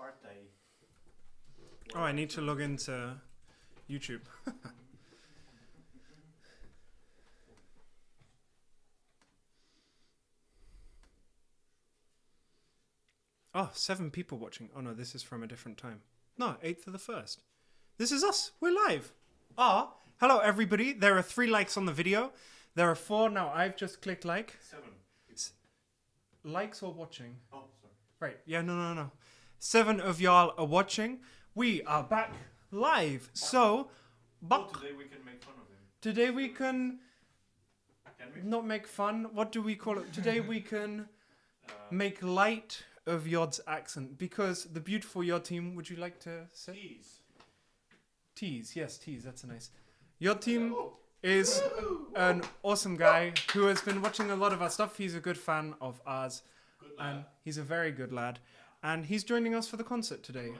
Partij. Oh, I need to log into YouTube. Oh, 7 people watching. Oh no, this is from a different time. No, 8th of the 1st. This is us. We're live. Ah, hello everybody. There are 3 likes on the video. There are 4 now. I've just clicked like. 7. Likes or watching? Oh, sorry. Right. Yeah, no. 7 of y'all are watching. We are back live. So, Today we can make fun of him. Today we can Can we? not make fun. What do we call it? Today we can make light of Yod's accent because the beautiful Yod team. Would you like to say? Tease. Yes, tease. That's a nice. Yod team is an awesome guy who has been watching a lot of our stuff. He's a good fan of ours, and he's a very good lad. And he's joining us for the concert today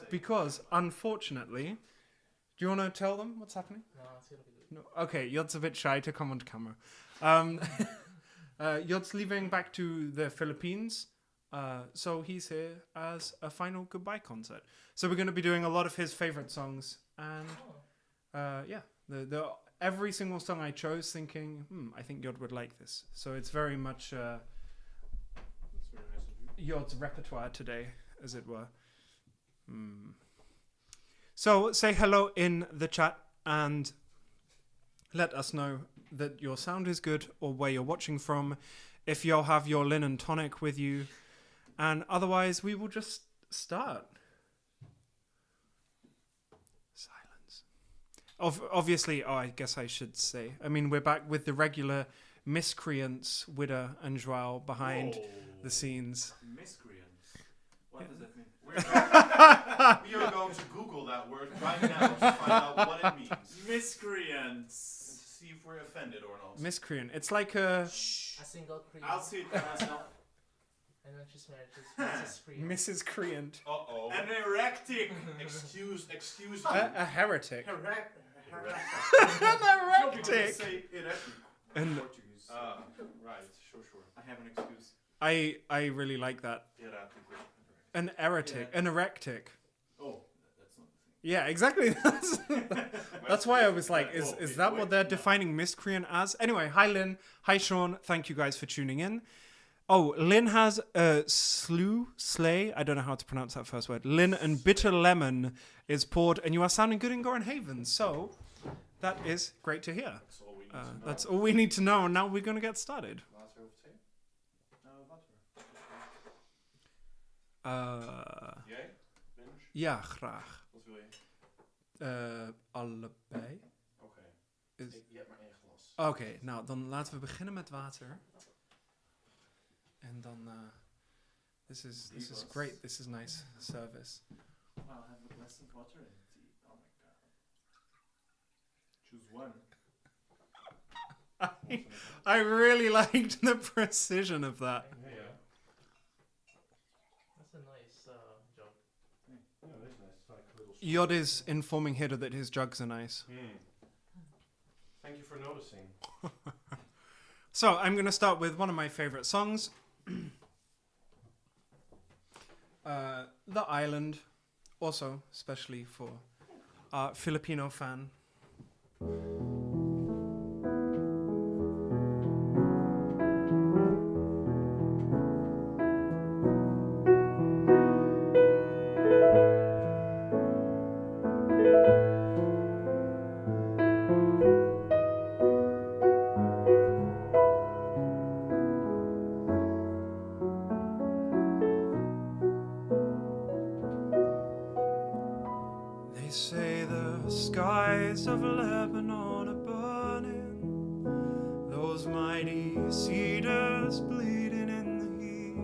because, unfortunately, do you want to tell them what's happening? No, it's gonna be good. No. Okay, Yod's a bit shy to come on camera. Yod's leaving back to the Philippines, so he's here as a final goodbye concert. So we're going to be doing a lot of his favorite songs, and every single song I chose, thinking, I think Yod would like this. So it's very much That's very nice of you. Yod's repertoire today, as it were. So say hello in the chat and let us know that your sound is good or where you're watching from, if you'll have your linen tonic with you, and otherwise we will just start. Silence. Obviously, I guess I should say, I mean, we're back with the regular miscreants, Widda and João, behind the scenes. Miscreants. What does that mean? We are going to Google that word right now to find out what it means. Miscreants. And to see if we're offended or not. Miscreant. It's like a A single cream. I'll see it for myself. And then she's married to Mrs. Cream. Mrs. Creant. Uh-oh. An erectic. Excuse me. A heretic. Erect. An People heretic. say erectic in And Portuguese. Right, sure. I have an excuse. I really like that. Erectic. An eretic. Yeah. An erectic. Oh, that's not the thing. Yeah, exactly. That's why I was like, is that what they're defining miscreant as? Anyway, hi Lynn. Hi Sean. Thank you guys for tuning in. Oh, Lynn has a slay. I don't know how to pronounce that first word. Lynn and bitter lemon is poured, and you are sounding good in Goren Haven. So that is great to hear. That's all we need to know. That's all we need to know, and now we're going to get started. Water of thee? Water. Jij? Mensch? Ja, graag. Wat wil je? Allebei. Oké. Is- Je hebt maar 1 glas. Oké, nou dan laten we beginnen met water. En dan, this is great. This is nice service. I'll have a glass of water and tea. Oh my god. Choose one. I really liked the precision of that. Yeah. That's a nice job. Yeah, that is nice. It's like a little Yod is informing Hidda that his jugs are nice. Thank you for noticing. So I'm going to start with one of my favorite songs. The Island, also especially for our Filipino fan. They say the skies of Lebanon are burning, those mighty cedars bleeding in the heat.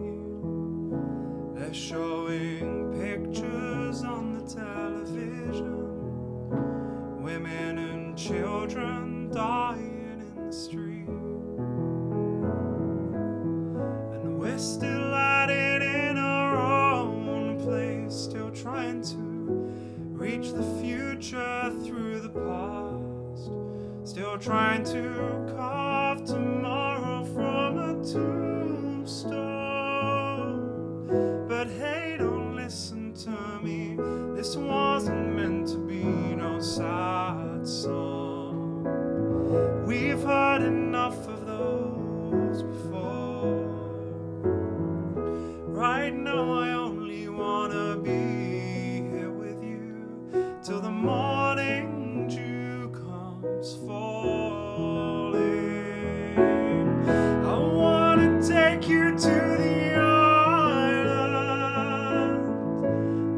They're showing pictures on the television, women and children dying in the street. And we're still at it in our own place, still trying to reach the future through the past, still trying to carve tomorrow from a tombstone. But hey, don't listen to this wasn't meant to be no sad song. We've heard enough of those before. Right now I only wanna be here with you till the morning dew comes falling. I wanna take you to the island,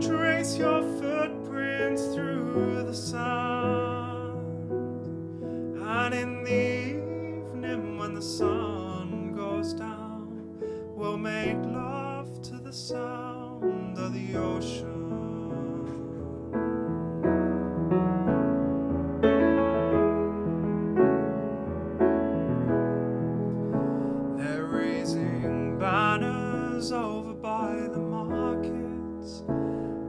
trace your footprints through the sand, and in the evening when the sun goes down, we'll make love to the sound of the ocean. They're raising banners over by the markets,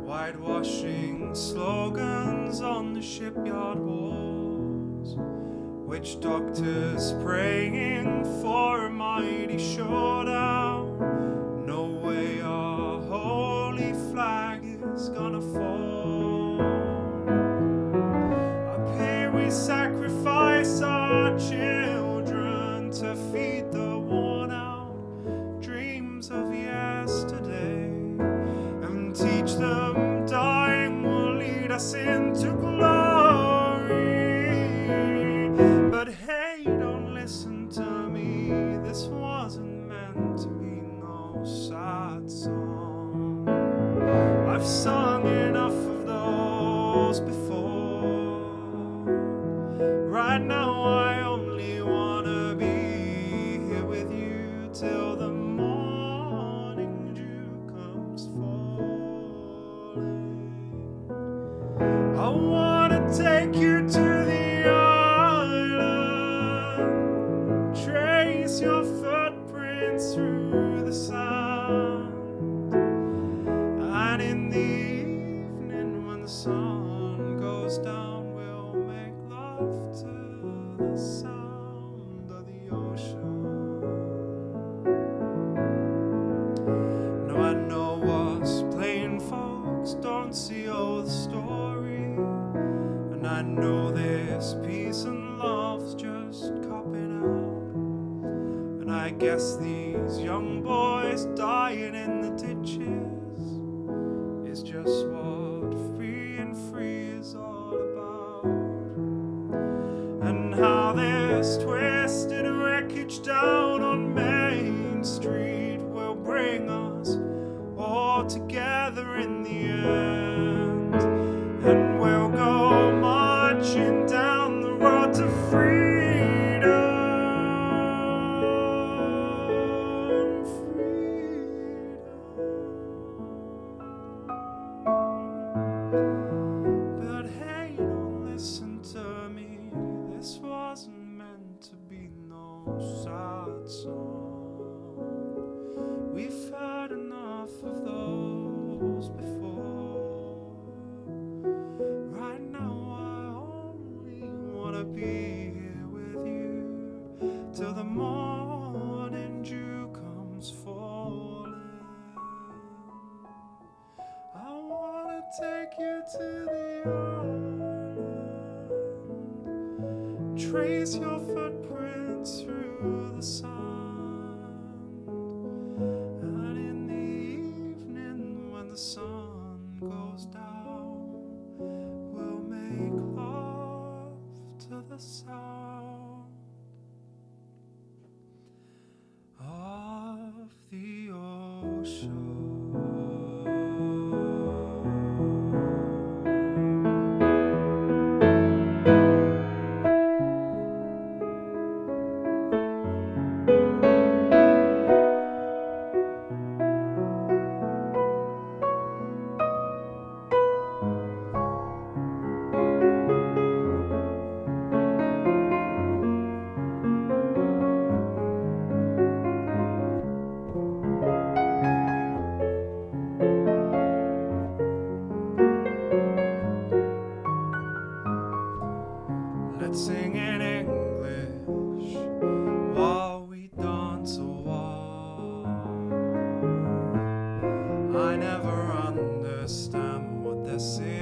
whitewashing slogans on the shipyard walls, witch doctors praying for a mighty showdown. No way our holy flag is gonna fall. Up here we sacrifice our children to feed the worn out dreams of yesterday, and teach them dying will lead us into glory. But hey, don't listen to me, this wasn't meant to be no sad song. I've sung enough of those before. Right now I only wanna be here with you till the morning dew comes falling. I wanna take you to the island, trace your footprints through the sand, and in the evening when the sun goes down, we'll make love to the sound of the ocean. No, I know us plain folks don't see all the story, and I know this peace and love's just copping out, and I guess these young boys dying in the ditches is just what being free is all about, and how this twisted wreckage down on Main Street will bring us all together in the end, and we'll go marching down the road to freedom. But hey, don't listen to me, this wasn't meant to be no sad song. We've heard enough of those before. Right now I only wanna be here with you till the morning dew comes falling. I wanna take you to the island, trace your footprints through the sand, and in the evening when the sun goes down, we'll make love to the sound of the ocean. Let's sing in English while we dance a while. I never understand what they're singing.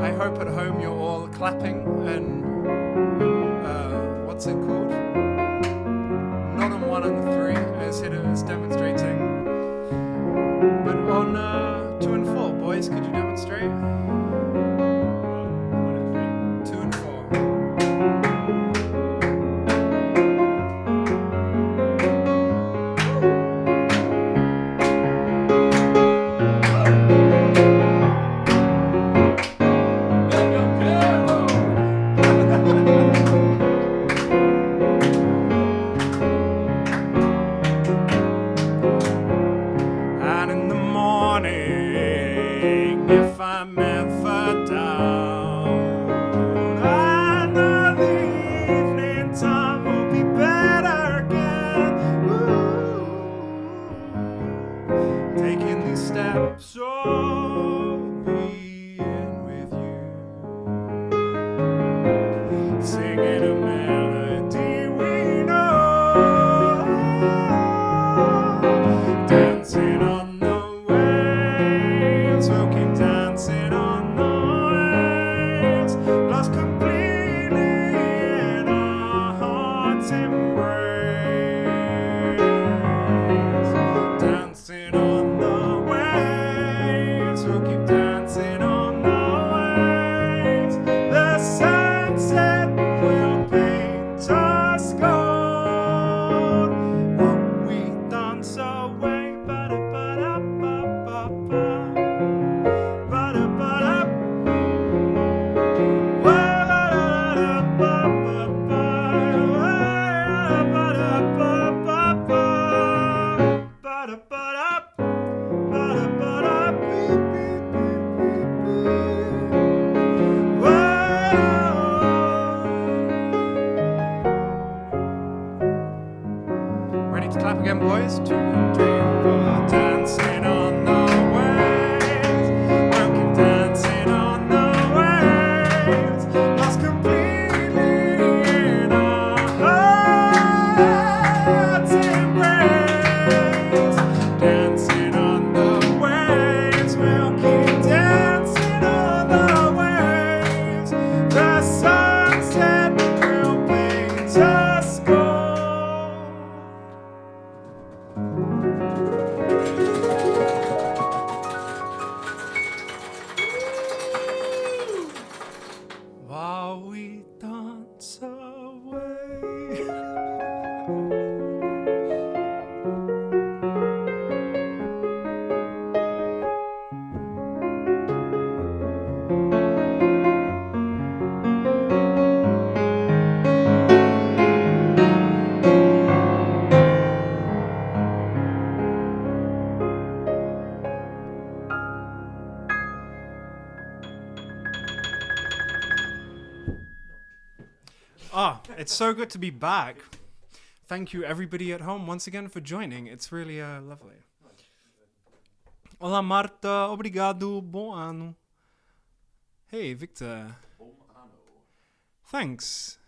I hope at home you're all clapping and what's it called? Not on 1 and 3 as Hidde is demonstrating, but on 2 and 4, boys, could you demonstrate? 2 and 4. And in the morning, if I'm ever down, I know the evening time will be better again. Ooh, taking these steps, oh, being with you, singing a melody we know, dancing on the waves, we'll keep dancing on the waves, lost completely in our hearts' embrace. Dancing on the waves, we'll keep dancing on the waves. The sunset will paint us gold. What we dance away, ba-da-ba-da-ba-ba-ba, ba-da-ba-da, wa-da-da-da-ba-ba-ba, wa-da-ba-da-ba-ba-ba, ba-da-ba-da, ba-da-ba-da, beep-beep-beep-beep-beep. Whoa. Ready to clap again, boys? 2, 3, 4. Dancing on the waves, we'll keep dancing on the waves, lost completely in our hearts' embrace. Dancing on the waves, we'll keep dancing on the waves. The sunset will paint us gold. While we dance away. It's so good to be back. Thank you, everybody at home, once again for joining. It's really lovely. Olá, Marta. Obrigado. Bom ano. Hey, Victor. Thanks.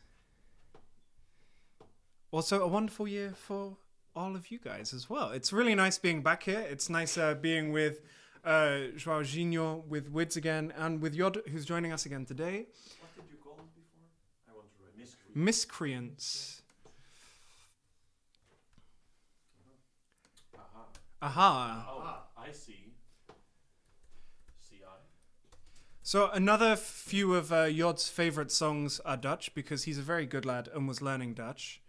Also, a wonderful year for all of you guys as well. It's really nice being back here. It's nice being with João, with Widz again, and with Yod, who's joining us again today. What did you call it before? I want to write Miscreants. Aha. Aha. Oh, I see. CI. So another few of Yod's favorite songs are Dutch because he's a very good lad and was learning Dutch.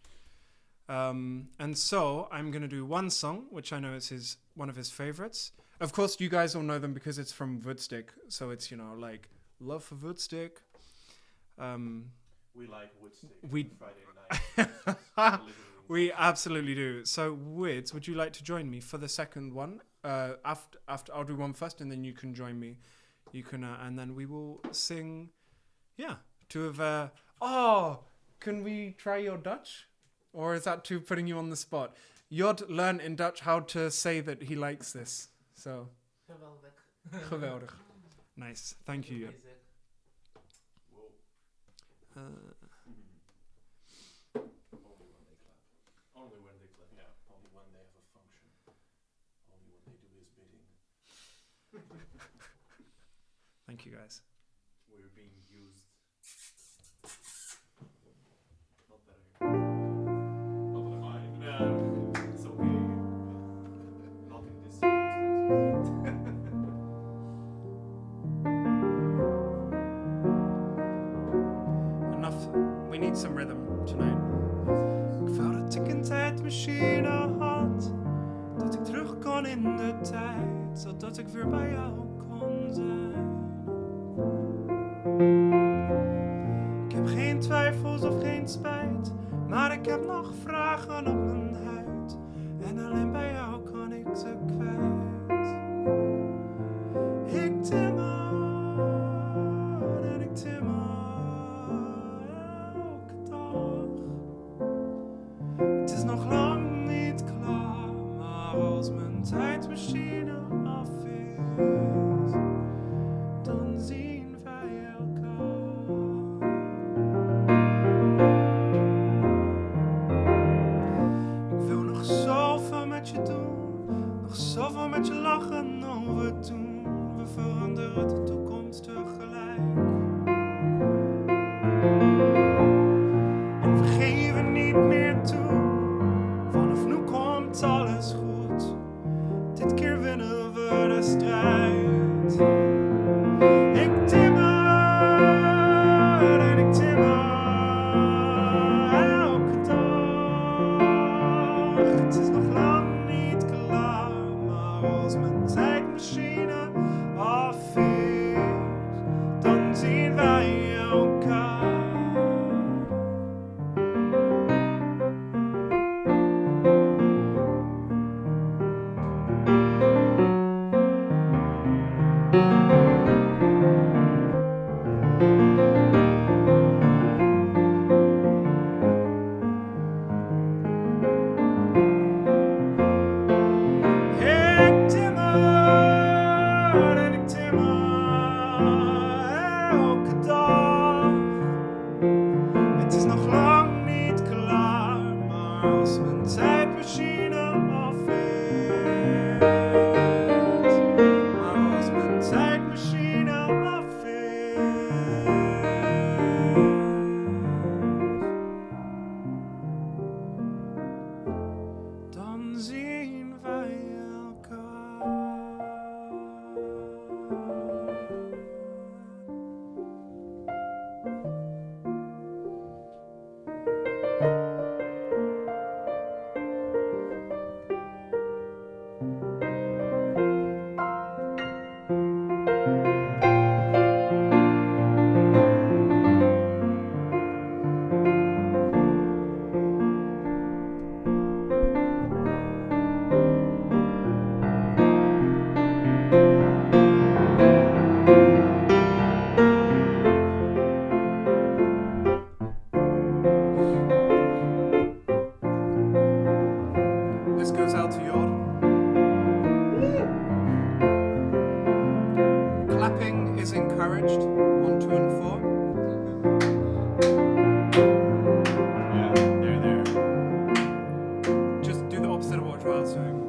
And so I'm going to do one song, which I know is one of his favorites. Of course, you guys all know them because it's from Woodstick. So it's, like, love for Woodstick. We like Woodstick. We- Friday night. We absolutely do. So, Widz, would you like to join me for the second one? After I'll do one first, and then you can join me. You can, and then we will sing. Yeah, two of. Can we try your Dutch, or is that too putting you on the spot? Jod learned in Dutch how to say that he likes this. So. Geweldig. Geweldig. Nice. Thank you. Jod. Music. Whoa. Only when they clap. Yeah. Only when they have a function. Only when they do his bidding. Thank you, guys. we're being used. Not that I mind. Yeah, it's okay. Not in this Enough. We need some rhythm tonight. Ik wou dat ik een tijdmachine had, dat ik terug kon in de tijd, zodat ik weer bij jou kon zijn. Ik heb geen twijfels of geen spijt, maar ik heb nog vragen op mijn huid, en alleen bij jou kan ik ze kwijt. Ik timmer en ik timmer elke dag. Het is nog lang niet klaar, maar als mijn tijdmachine af is, dan zien wij elkaar. Ik wil nog zoveel met je doen, nog zoveel met je lachen over toen. We veranderen de toekomst tegelijk. En we geven niet meer toe. Vanaf nu komt alles goed. Dit keer winnen we de strijd. Ik timmer en ik timmer elke dag. Het is nog lang niet klaar, maar als mijn tijdmachine af is, dan zien wij elkaar. Ik timmer en ik timmer elke dag. Het is nog lang niet klaar, maar als mijn tijdmachine af is, maar als mijn tijdmachine af is, dan zien wij elkaar. This goes out to Jod. Clapping is encouraged on 2 and 4. Yeah, they're there. Just do the opposite of what João's doing.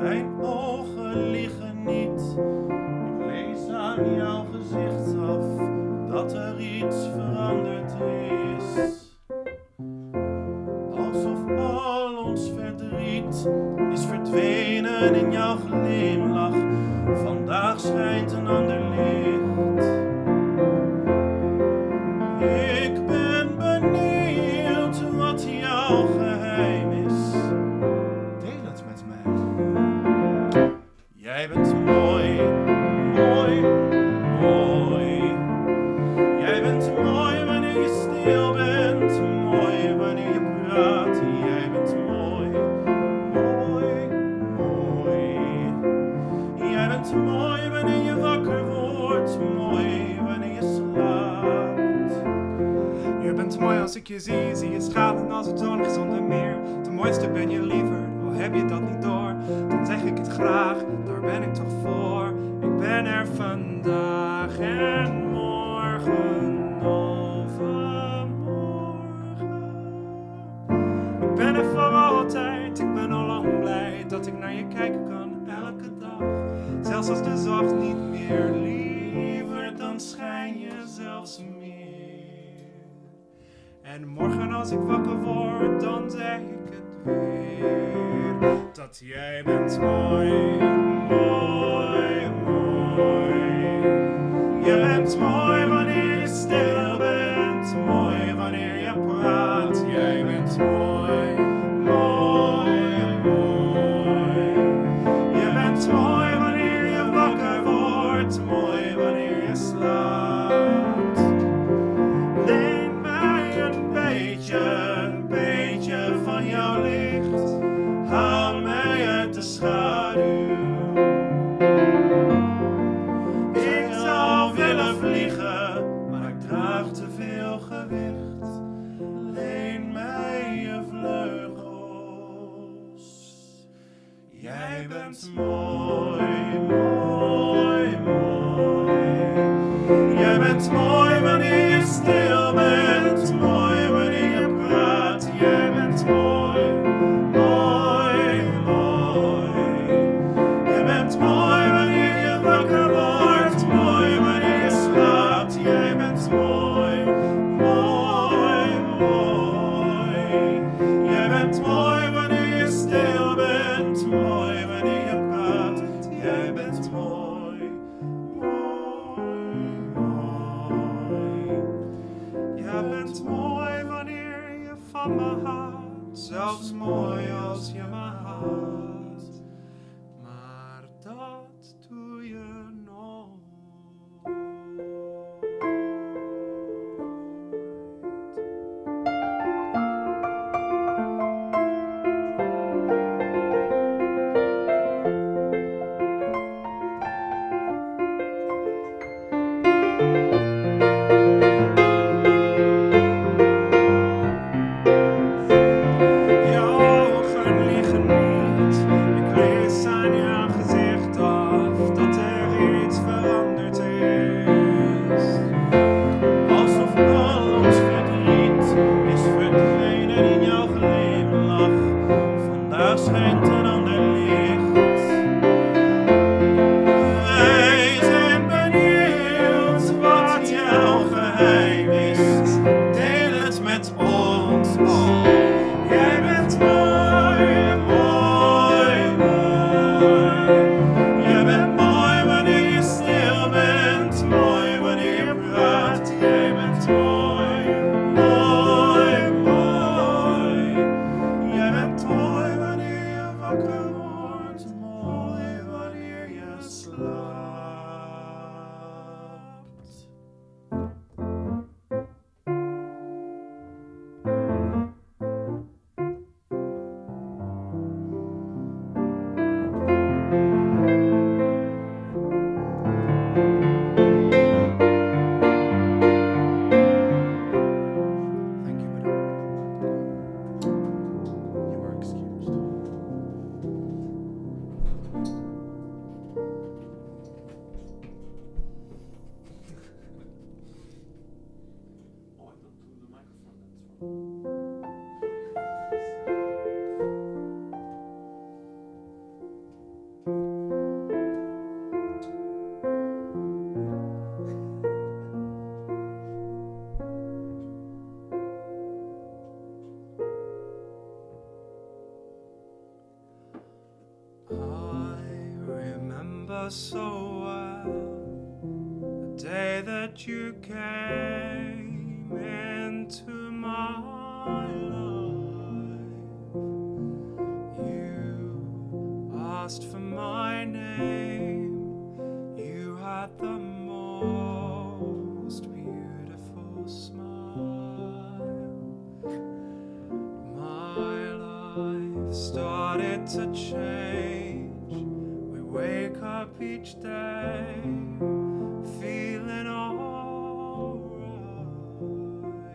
Mijn ogen liegen niet. Ik lees aan jouw gezicht af dat er iets veranderd is. Alsof al ons verdriet is verdwenen in jouw glimlach. Vandaag schijnt een ander licht. Ik ben benieuwd wat jouw geheim is. Deel het met mij. Jij bent mooi, mooi, mooi. Jij bent mooi wanneer je stil bent, mooi wanneer je praat. Jij bent mooi, mooi, mooi. Jij bent mooi wanneer je wakker wordt, mooi wanneer je slaapt. Je bent mooi als ik je zie je stralen als het zonnig zonder meer. De mooiste ben je liever, al heb je dat niet door. Dan zeg ik het graag, daar ben ik toch voor. Ik ben er vandaag en morgen overmorgen. Ik ben er voor altijd, ik ben al lang S'avonds als de zacht niet meer liever, dan schijn je zelfs meer. En morgen als ik wakker word, dan zeg ik het weer. Dat jij bent mooi, mooi, mooi. Je bent mooi wanneer je stil bent, mooi wanneer je praat. Jij bent mooi, mooi, mooi. Je bent mooi wanneer je wakker wordt, mooi wanneer je slaapt. Leen mij een beetje van jouw licht. Haal mij uit de schaduw. Ik zou willen vliegen, maar ik draag te veel gewicht. Leen mij je vleugels. Jij bent mooi, mooi, mooi. Jij bent mooi wanneer je stil bent, mooi wanneer je praat. Jij bent mooi, mooi, mooi. Je bent mooi wanneer je wakker wordt, mooi wanneer je slaapt. Jij bent mooi, mooi, mooi. Jij bent mooi wanneer je stil bent, mooi wanneer je praat. Jij bent mooi, mooi, mooi. Jij bent mooi wanneer je van me houdt, zelfs mooi als je me haat. Maar dat doe je nooit. Je ogen liegen niet, ik lees aan je gezicht af dat er iets veranderd is. Alsof al ons verdriet is verdwenen in jouw glimlach. Vandaag schijnt een ander licht. Wij zijn benieuwd wat jouw geheim is. Deel het met ons. Jij bent mooi, mooi, mooi. Jij bent mooi wanneer je stil bent, mooi wanneer je praat. Jij bent mooi, mooi, mooi. Jij bent mooi wanneer je wakker wordt, mooi wanneer je slaapt. Thank you, madam. You are excused. Oh, I don't do the microphone, that's wrong. I remember so well the day that you came into my life. You asked for my name. You had the most beautiful smile. My life started to change. We wake up each day feeling alright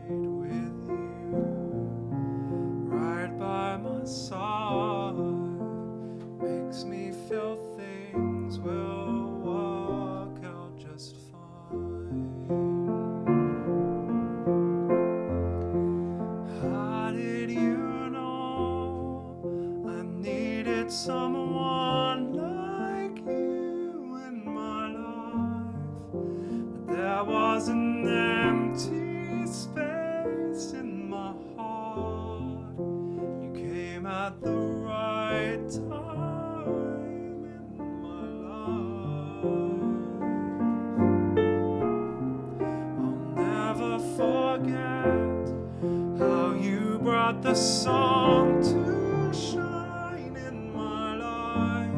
with you right by my side. Makes me feel things will work out just fine. How did you know I needed someone like you There was an empty space in my heart. You came at the right time in my life. I'll never forget how you brought the sun to shine in my life.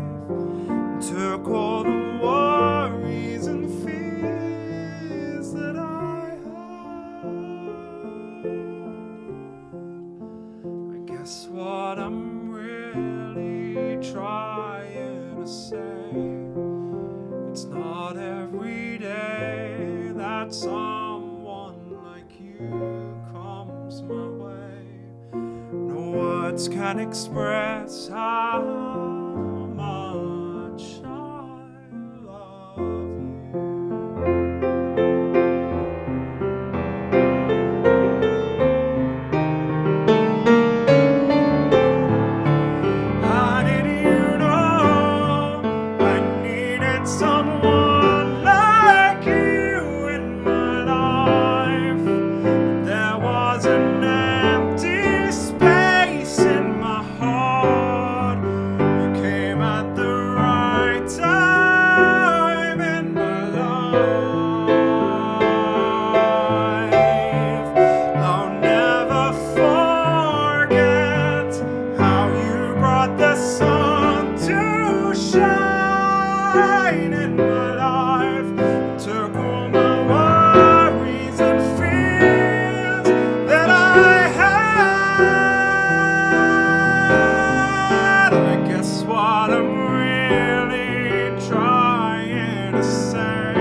Took all the worries and fears that I had. I guess what I'm really trying to say, it's not every day that someone like you comes my way. No words can express how much I love you. How did you know I needed someone like you in my life? There was an empty space in my heart. You came at the right time in my life. I'll never forget how you brought the sun to shine in my life. Took all my worries and fears that I had. I guess what I'm really trying to say,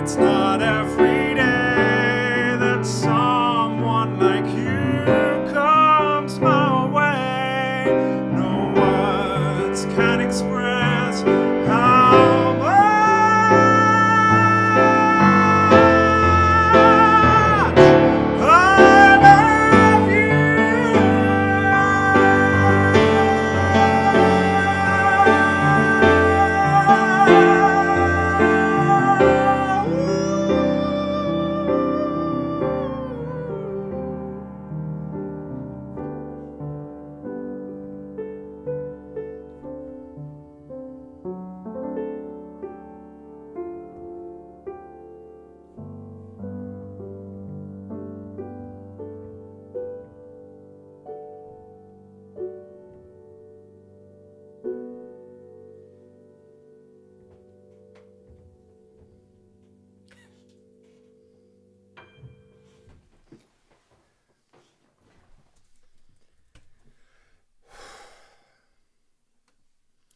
it's not every day that someone like you comes my way. No words can express how much I love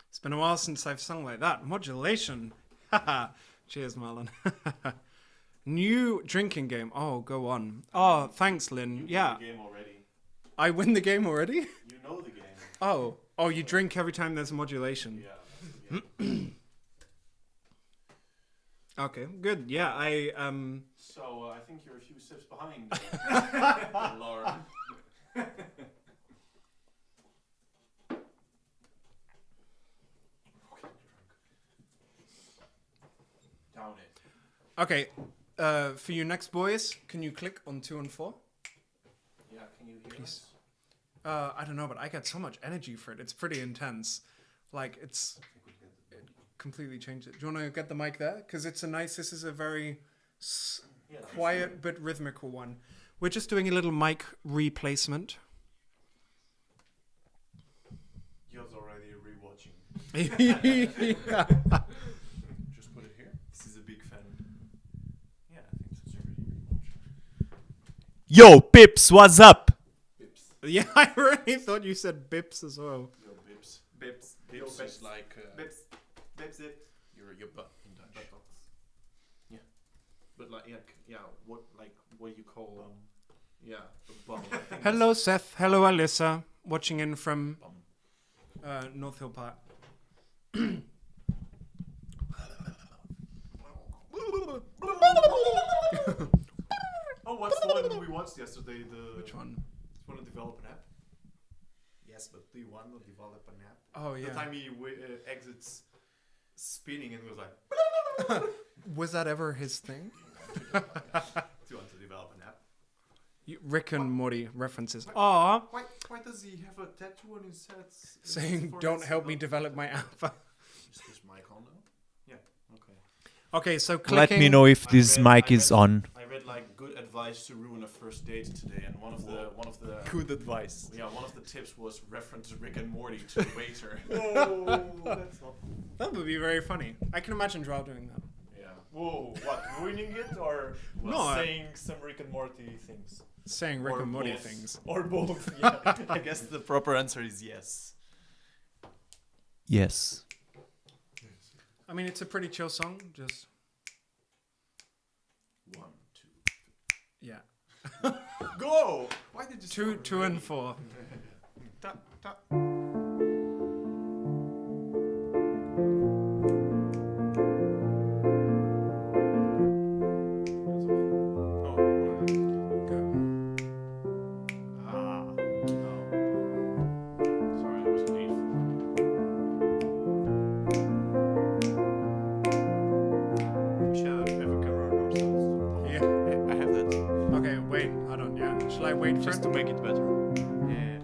It's been a while since I've sung like that. Modulation. Haha. Cheers, Marlon. New drinking game. Oh, go on. Oh, thanks, Lynn. Yeah. The game already. I win the game already? You know the game. Oh. Oh, you drink every time there's a modulation. Yeah. That's the game. Okay, good. Yeah, So I think you're a few steps behind, Lauren. Down it. Okay, for you next, boys, can you click on 2 and 4? Yeah, can you hear Please. us? I don't know, but I get so much energy for it. It's pretty intense. Like, it completely changed it. Do you want to get the mic there? Because this is a very quiet but rhythmical one. We're just doing a little mic replacement. Yo's already rewatching. Yeah. Just put it here. This is a big fan. Yeah, I think it's already rewatching. Yo, Pips, what's up? Bips. Yeah, I really thought you said bips as well. Yo, Bips. Bips. Bips is like Bips. Bips it. your butt in Dutch. Buttocks. Yeah. But like what do you call the bum? I think Hello, Seth. Hello, Alyssa. Watching in from Bum. North Hill Park. Oh, what's the one we watched yesterday? Which one? You want to develop an app? Yes, but do you want to develop an app? Oh, The yeah. time he exits spinning and was like. Was that ever his thing? Do you want to develop an app? Rick and Morty references. Aw, Why does he have a tattoo on his head? saying, don't help me develop my app. Is this mic on now? Yeah. Okay. Okay, so Let clicking. me know if this I mic read- is on. I read like good advice to ruin a first date today, and one of the Good advice. one of the tips was reference Rick and Morty to the waiter. Oh, that's not. That would be very funny. I can imagine João doing that. Yeah. Whoa, what? Ruining it or No, saying some Rick and Morty things? Saying Rick Or and Morty both. things. Or both, yeah. I guess the proper answer is yes. Yes. I mean, it's a pretty chill song. Just, 1, 2. yeah. Go! Why did you? Two and 4. Ta, ta. Go. Sorry, I was late for. We should have a camera on ourselves. Yeah. I have that. Okay, wait. Hold on. Yeah. Shall I wait for Just it? to make it better. Yeah.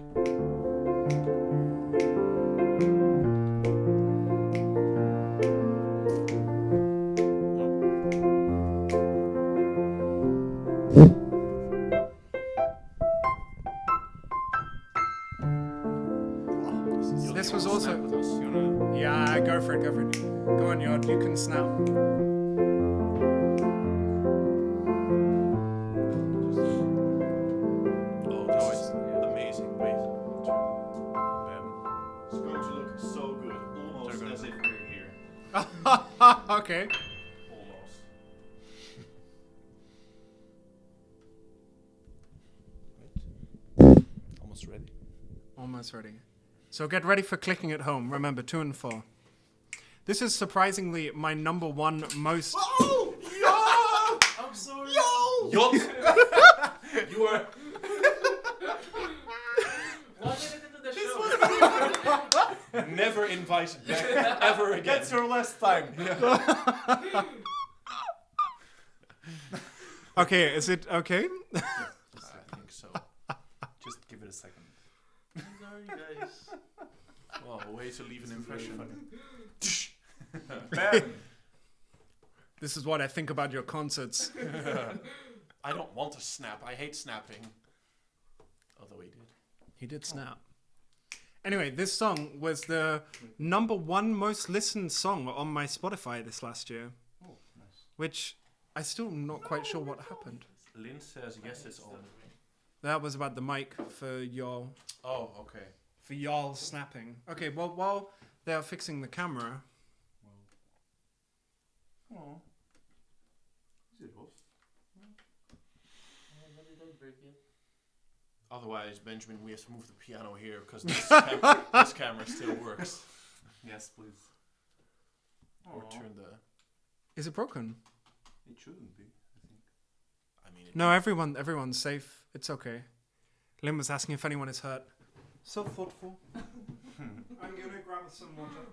This was also. Yeah, go for it. Go for it. Go on, Yod. You can snap. Oh, no, it's amazing. Wait. Bam. It's going to look so good. Almost as if we're here. Okay. Almost. Almost ready. Almost ready. So get ready for clicking at home. Remember, 2 and 4. This is surprisingly my number 1 most. Oh! Yo! I'm sorry. Yo! You are. One minute into the show. Never invited back ever again. That's your last time. Okay, is it okay? I think so. Just give it a second. I'm sorry, guys. Well, a way to leave an impression. Bam. This is what I think about your concerts. I don't want to snap. I hate snapping. Although he did. He did snap. Anyway, this song was the number 1 most listened song on my Spotify this last year. Oh, nice. Which I still not quite sure what happened. Lynn says yes, it's on. That was about the mic for y'all. Oh, okay. For y'all snapping. Okay, well, while they're fixing the camera. Oh. Is it off? Maybe don't break it. Otherwise, Benjamin, we have to move the piano here because this, this camera still works. Yes, please. Or turn the. Is it broken? It shouldn't be, I think. I mean, No, everyone's safe. It's okay. Lynn was asking if anyone is hurt. So thoughtful. I'm gonna grab some water.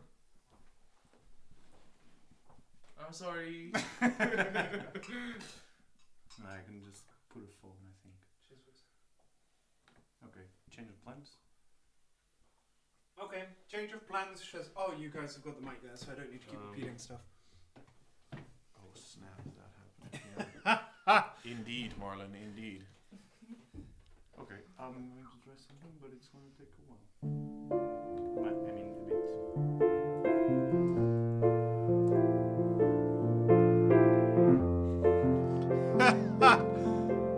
I'm sorry. No, I can just put a phone, I think. Okay, change of plans. Okay, change of plans. Oh, you guys have got the mic there, so I don't need to keep repeating stuff. Oh snap! That happened. Yeah. Indeed, Marlon. Indeed. Okay, I'm going to try something, but it's going to take a while. I mean, a bit.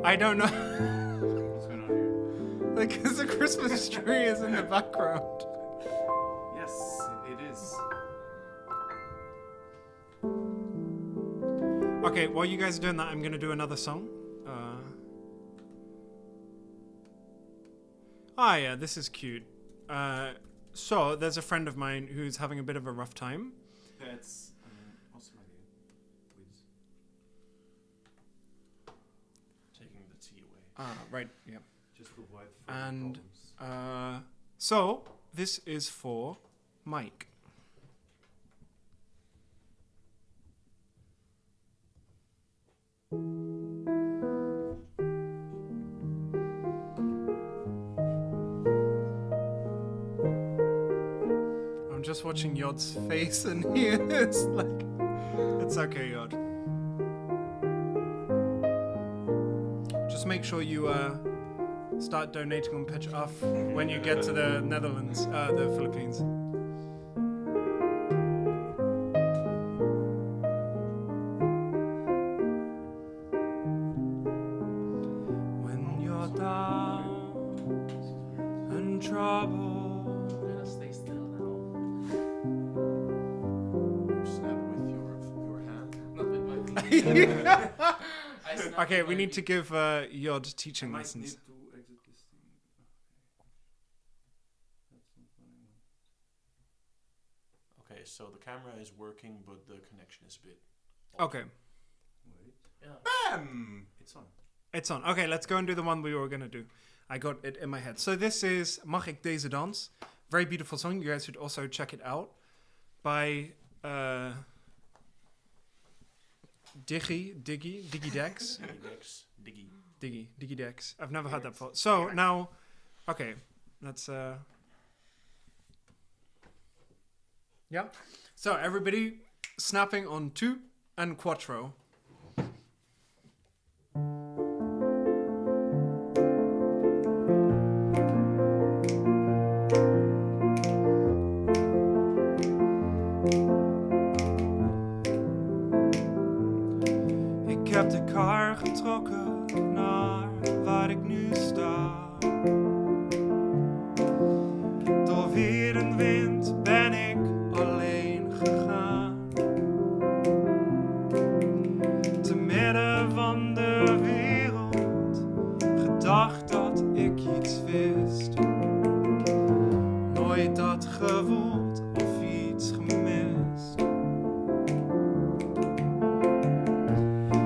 I don't know. What's going on here? Because the Christmas tree is in the background. Yes, it is. Okay, while you guys are doing that, I'm gonna do another song. Yeah, this is cute. So there's a friend of mine who's having a bit of a rough time. That's Australia. Widz. Taking the tea away. Right, yeah. Just to avoid And problems. so this is for Mike. I'm just watching Yod's face and he is like, it's okay, Yod. Just make sure you start donating on Pitch Off when you get to the Netherlands, the Philippines. When you're down and trouble. I'm gonna stay still now. You snap with your hand. Not with my feet. I snap Okay, with we my need to feet. give Yod teaching I might lessons. need to exit this thing. Okay. That's not funny. Okay, so the camera is working, but the connection is a bit. Okay, Wait. Yeah. Bam! It's on. it's on. Okay, let's go and do the one we were gonna do. I got it in my head. So this is Mag ik deze dans? Very beautiful song. You guys should also check it out. By Diggy Dex. Diggy Dex. I've never heard that before. So now, okay, let's. Yeah. So everybody snapping on 2 and quattro. Ik heb de kar getrokken naar waar ik nu sta. Door weer en wind ben ik alleen gegaan. Te midden van de wereld, gedacht dat ik iets wist. Nooit dat gevoeld of iets gemist.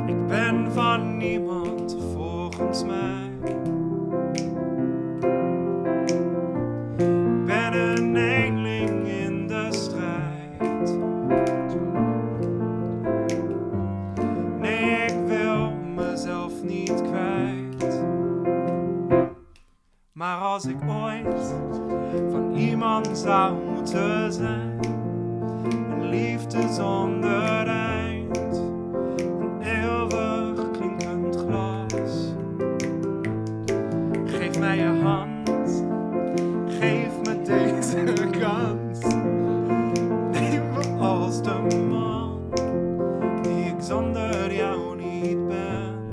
Ik ben van niemand volgens mij. Ik ben een eenling in de strijd. Nee, ik wil mezelf niet kwijt. Maar als ik ooit van iemand zou moeten zijn, een liefde zonder eind, een eeuwig klinkend glas. Geef mij je hand, geef me deze kans. Neem me als de man die ik zonder jou niet ben.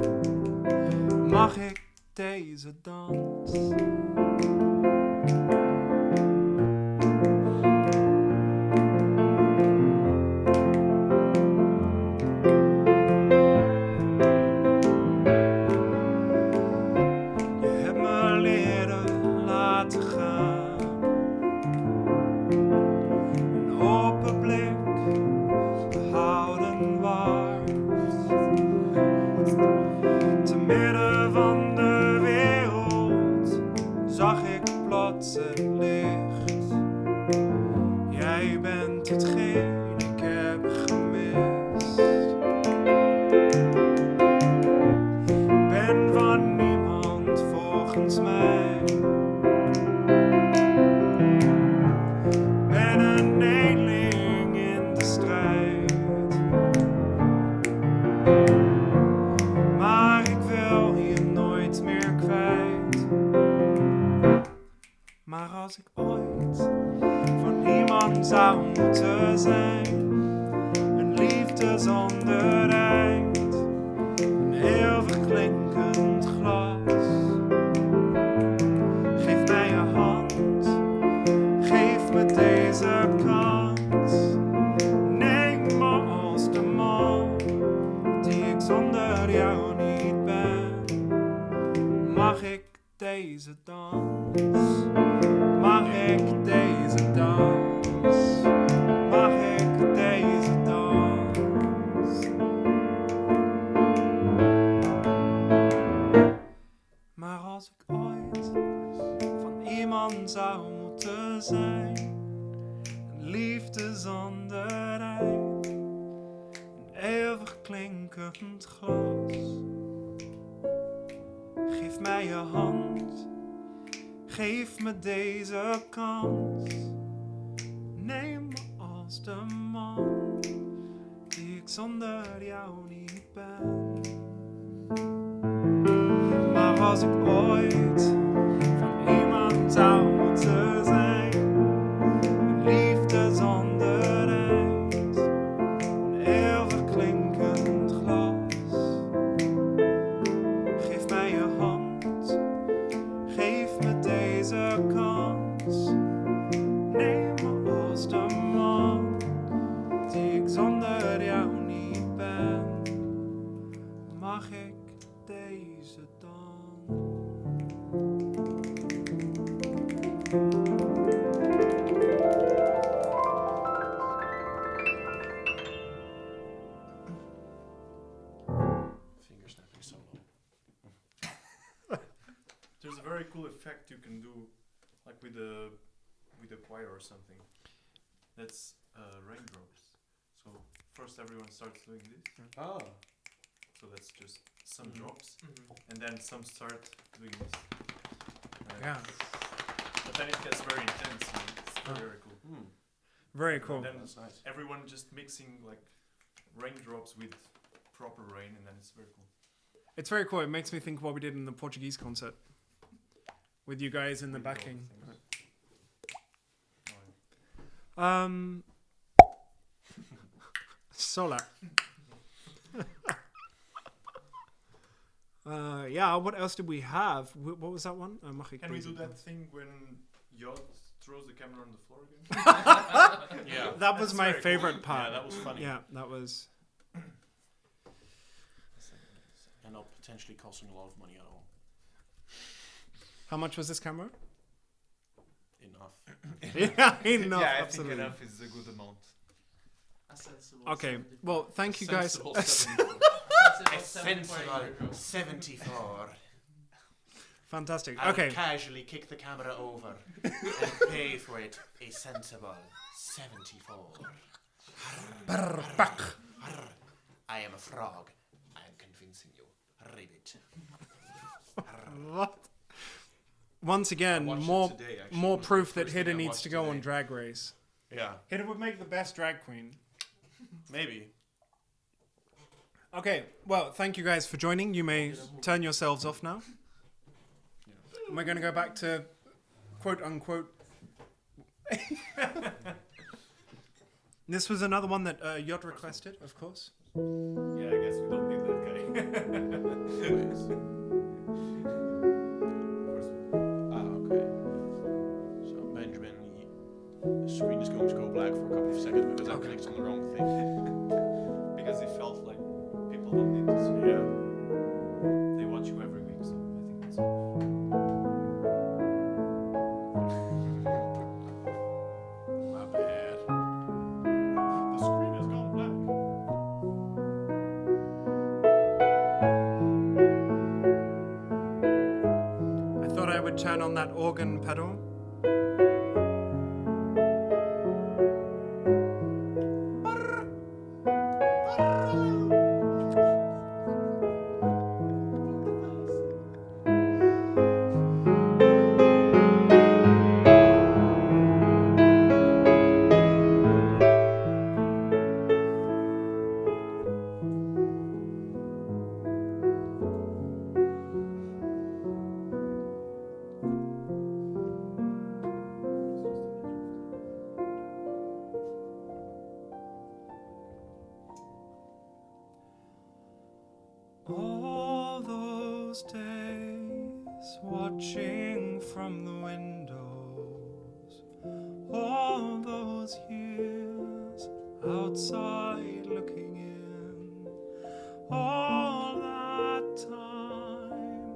Mag ik deze dans? Je hebt me leren laten gaan. Een open blik, behouden waar. Te midden van de wereld zag ik plots het licht. Jij bent hetgeen ik heb gemist. Ik ben van niemand volgens mij. Ik ben een eenling in de strijd. Maar ik wil je nooit meer kwijt. Maar als ik ooit van iemand zou moeten zijn, een liefde zonder eind, een eeuwig klinkend glas. Geef mij je hand, geef me deze kans. Neem me als de man die ik zonder jou niet ben. Mag ik deze dans? Mag ik deze dans? Mag ik deze dans? Maar als ik ooit van iemand zou moeten zijn, een liefde zonder eind, een eeuwig klinkend glas. Geef mij je hand, geef me deze kans. Neem zonder jou niet ben. Maar als ik ooit van iemand hou te zijn, een liefde zonder eind, een eeuwig klinkend glas. Geef mij je hand, geef me deze kans. Neem me als de man die ik zonder jou niet ben. Mag ik deze dan? Finger snapping solo. There's a very cool effect you can do, like with the choir or something. That's raindrops. So first everyone starts doing this. Ah. So that's just some Mhm. drops, and then some start doing this. Yeah, But then it gets very intense. And it's Ah. very cool. very cool. Then That's nice. everyone just mixing like raindrops with proper rain, and then it's very cool. It's very cool. It makes me think of what we did in the Portuguese concert with you guys in the With all backing. things. Oh, Solar. Yeah, what else did we have? What was that one? Mag ik Can we deze do doen? that thing when Jod throws the camera on the floor again? Yeah. That was That's my very cool. favorite part. Yeah, that was funny. Yeah, that was. And not potentially costing a lot of money at all. How much was this camera? Enough. Yeah, enough. Yeah, I absolutely. think enough is a good amount. A sensible Okay, 74. well, thank you guys. Sensible A 74 sensible euros. 74. Fantastic. I'll Okay. casually kick the camera over and pay for it a sensible 74. I am a frog. I am convincing you. Ribbit. What? Once again, watched it more today, actually. more It was proof the that first thing Hidda I needs watched to go on today. Drag Race. Yeah, Hidda would make the best drag queen. maybe. Okay, well, thank you guys for joining. You may turn yourselves off now. And we're going to go back to quote unquote. This was another one that Yod requested, of course. Yeah, I guess we don't need that guy. Okay. So Benjamin, the screen is going to go black for a couple of seconds because I Okay. clicked on the wrong thing. Because it felt like people don't need to see. Yeah. They watch you every week, so I think that's. My bad. The screen has gone black. I thought I would turn on that organ pedal. All those days watching from the windows, all those years outside looking in, all that time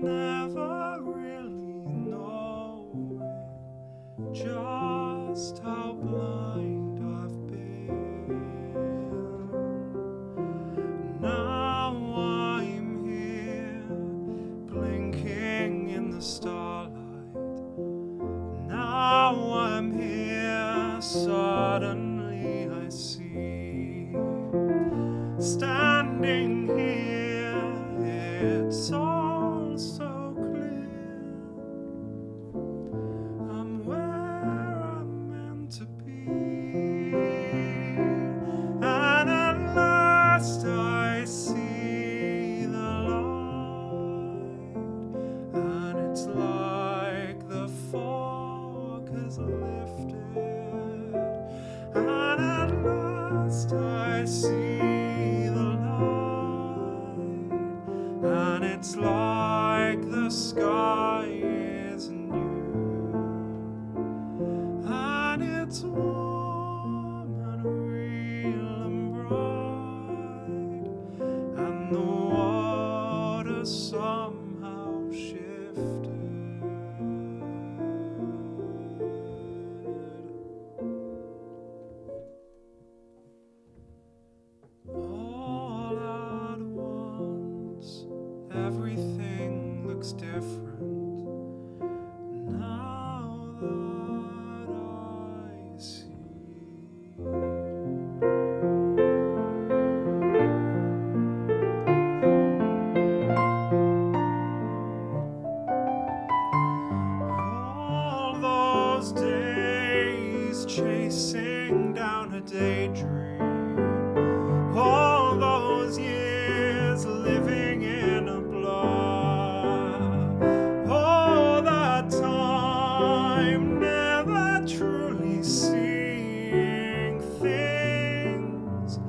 never really knowing just how blind I've been. Now I'm here, blinking in the starlight. Now I'm here, suddenly I see. Standing here, it's all so clear. I'm where I'm meant to be, and at last I see the light, and it's like the sky is new, and it's warm and real and bright, and the water somehow shifted. All at once, everything looks different now that I see. All those days chasing down a daydream, all those years living in a blur, all that time never truly seeing things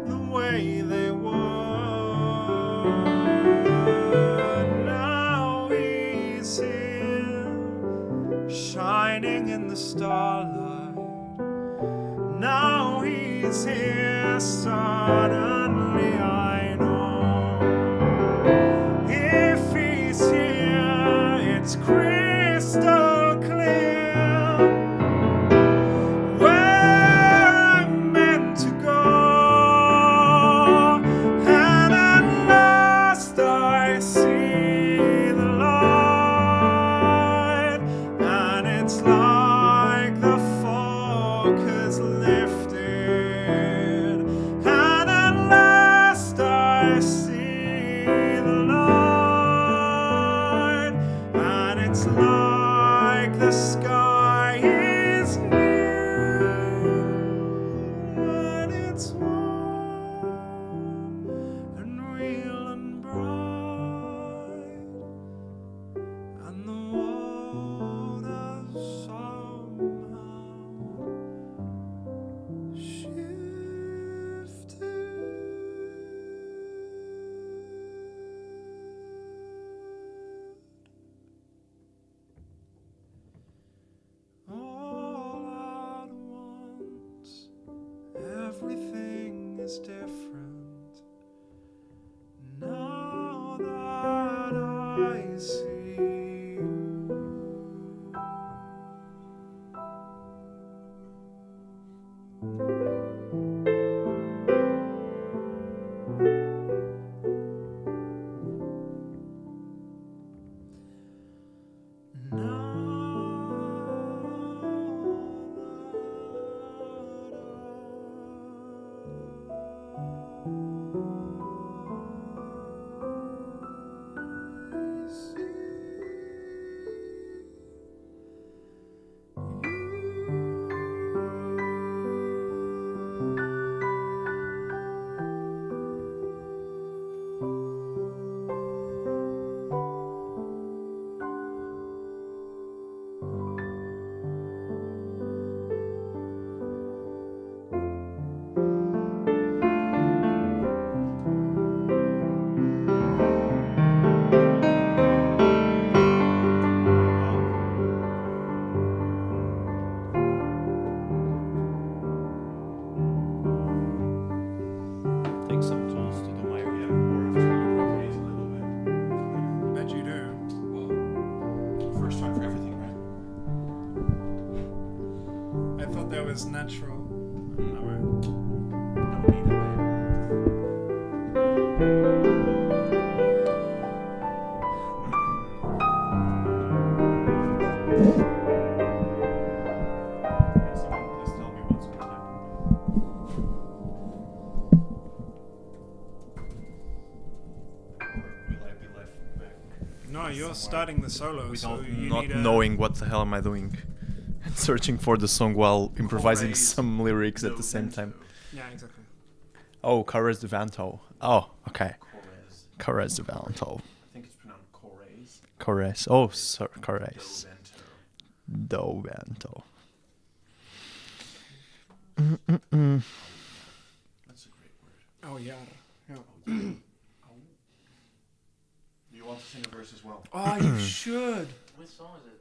the way they were. Now he's here, shining in the starlight. Now he's here, suddenly I know. If he's here, it's crystal clear where I'm meant to go. And at last I see the light, and it's like the fog has lifted. And at last I see the light, and it's like the sky is new, and it's warm and real and bright, and the water somehow shifted. All at once, everything is different now that I see you. Take some tools to do my Yeah, or if you rephrase a little bit. Bet you do. Well, first time for everything, right? I thought that was natural. No need of it. Can someone please tell me what's going to happen? Or will I be left back? No, you're Somewhere starting the solo, so without you not need a... knowing what the hell am I doing and searching for the song while improvising Always some lyrics at no the same vento. time. Yeah, exactly. Oh, Carres de Vanto. Oh, okay. Correz. Carres de Vanto. I think it's pronounced Correz. Carres. Oh, sir, Carres. Do vento. Do Vanto. That's a great cambiar. Yeah. You want to sing a verse as well? Oh, you should. Which song is it?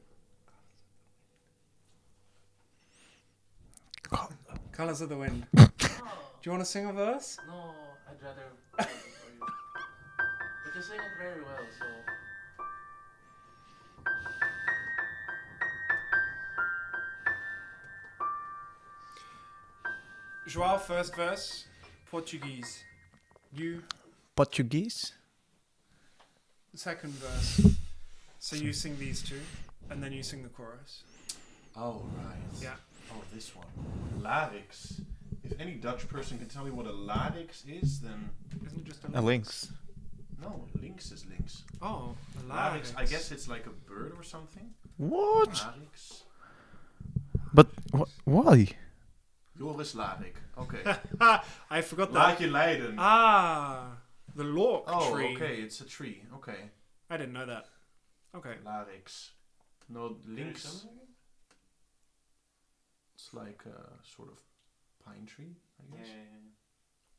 Colors of the Wind. Oh, Do you want to sing a verse? no, I'd rather for you. But you sing it very well, so. João, first verse, Portuguese. You, Portuguese? second verse. So you sing these two, and then you sing the chorus. Oh, right. Yeah. Oh, this one. Larix. If any Dutch person can tell me what a larix is, then... Isn't it just A lynx. No, lynx is lynx. Oh, a Larix, I guess it's like a bird or something. What? Larix. But why? Joris Larik. Okay. I forgot that. Like in Leiden. Ah, the Lork Oh, tree. okay, it's a tree. Okay. I didn't know that. Okay. Larix. No, lynx. It's like a sort of pine tree, I guess.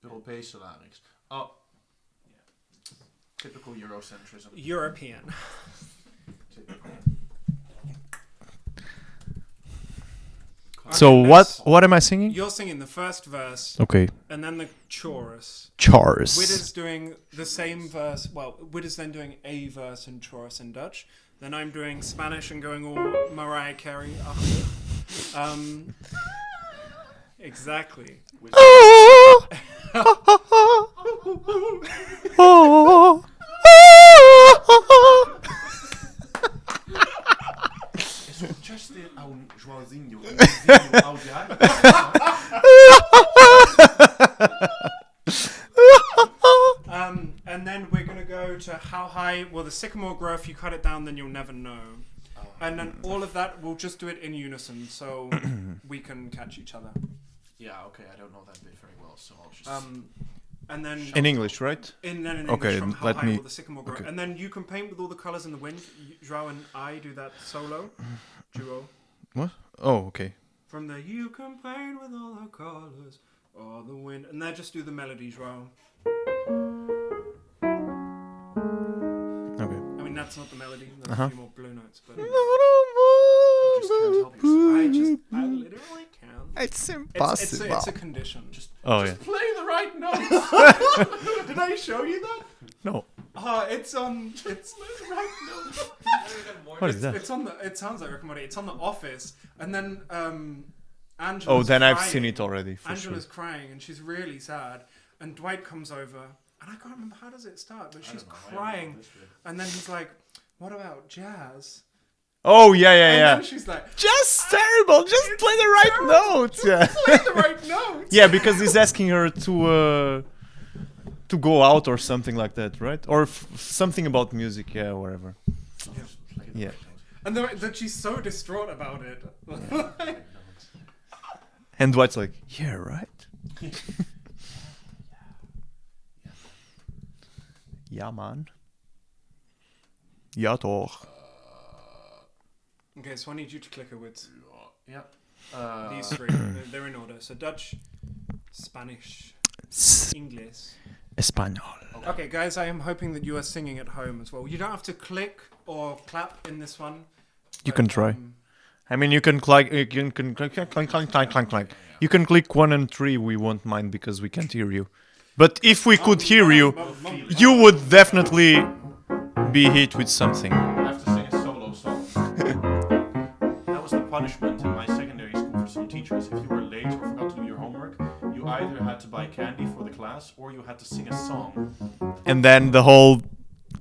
Europese larix. Oh. Yeah. Typical Eurocentrism. European. Typical. So Okay, what am I singing? You're singing the first verse, Okay. and then the chorus. Chorus. Wid is doing the same verse. Well, Wid is then doing a verse in chorus in Dutch. Then I'm doing Spanish and going all Mariah Carey. Exactly. Is just ao Joãozinho. And then we're gonna go to how high will the sycamore grow? If you cut it down, then you'll never know. And then all of that, we'll just do it in unison, so we can catch each other. Yeah, okay, I don't know that bit very well, so I'll just... And then In English, right? in English, Okay, from how let high me- will the sycamore grow? okay. And then you can paint with all the colors in the wind. João and I do that solo, duo. What? Oh, okay. From the you can paint with all the colors of the wind, and then just do the melody, João. Okay. I mean, that's not the melody. There's Uh-huh. a few more blue notes, but You just can't help yourself. I literally can. It's It's impossible. a condition. Just Oh yeah. Play the right notes! did I show you that? No. It's on. It's right. What is that? It's on the. It sounds like Rick and Morty. It's on The Office, and then Angela's Oh, then I've crying. seen it already. For Angela's sure. crying, and she's really sad. And Dwight comes over, and I can't remember how does it start, but she's crying, and then he's like, "What about jazz?" Oh yeah, yeah, And yeah. then she's like, Just terrible. Just play the right notes. Yeah. "Play the right notes." Yeah, because he's asking her to go out or something like that, right? Or something about music, yeah, whatever. Yeah. And then she's so distraught about it. And Dwight's like, yeah, right. Ja, man. Ja, toch. Okay, so I need you to click it with Yeah. these three. They're in order. So Dutch, Spanish, English. Español. Okay, guys, I am hoping that you are singing at home as well. You don't have to click or clap in this one. You but, can try. I mean, you can click. You can click. You can click 1 and 3. We won't mind because we can't hear you. But if we could hear you, you would definitely be hit with something. I have to sing a solo song. That was the punishment in my secondary school for some teachers. If you were late or forgot to do your homework, you either had to buy candy for the class or you had to sing a song. And then the whole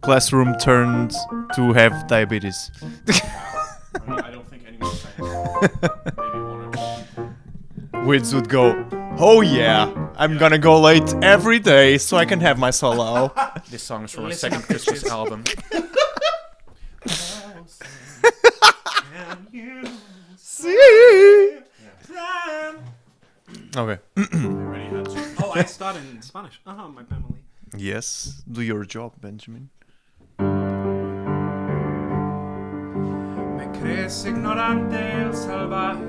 classroom turned to have diabetes. I mean, I don't think anyone sang a song. Maybe one or two. Widz would go, oh yeah, I'm gonna go late every day so I can have my solo. This song is from a Listen second up, Christmas bitches. album. See? Okay. I already had to. Oh, I started in Spanish. My family. Yes, do your job, Benjamin. Me crees ignorante o salvaje.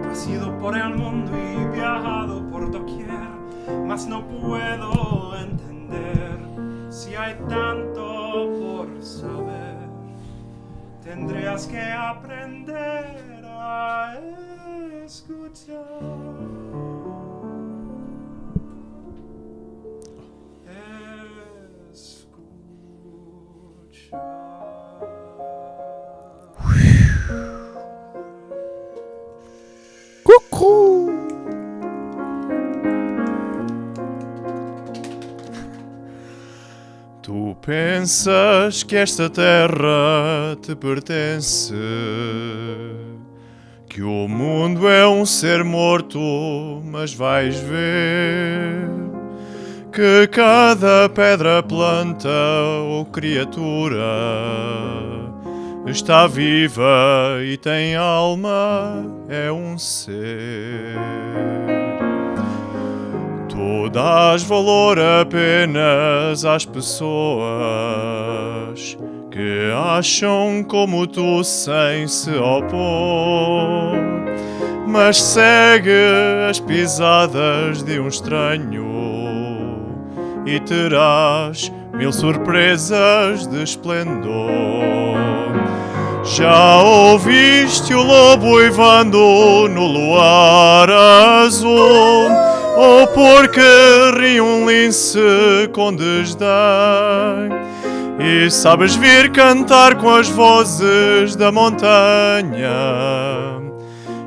Tú has ido por el mundo y viajado por doquier. mas no puedo entender si hay tanto por saber. Tendrías que aprender a escuchar. Tu pensas que esta terra te pertence, que o mundo é um ser morto, mas vais ver que cada pedra, planta ou criatura está viva e tem alma, é um ser. Tu dás valor apenas às pessoas que acham como tu sem se opor, mas segue as pisadas de um estranho e terás 1000 surpresas de esplendor. Já ouviste o lobo uivando no luar azul, ou porque ri um lince com desdém? E sabes vir cantar com as vozes da montanha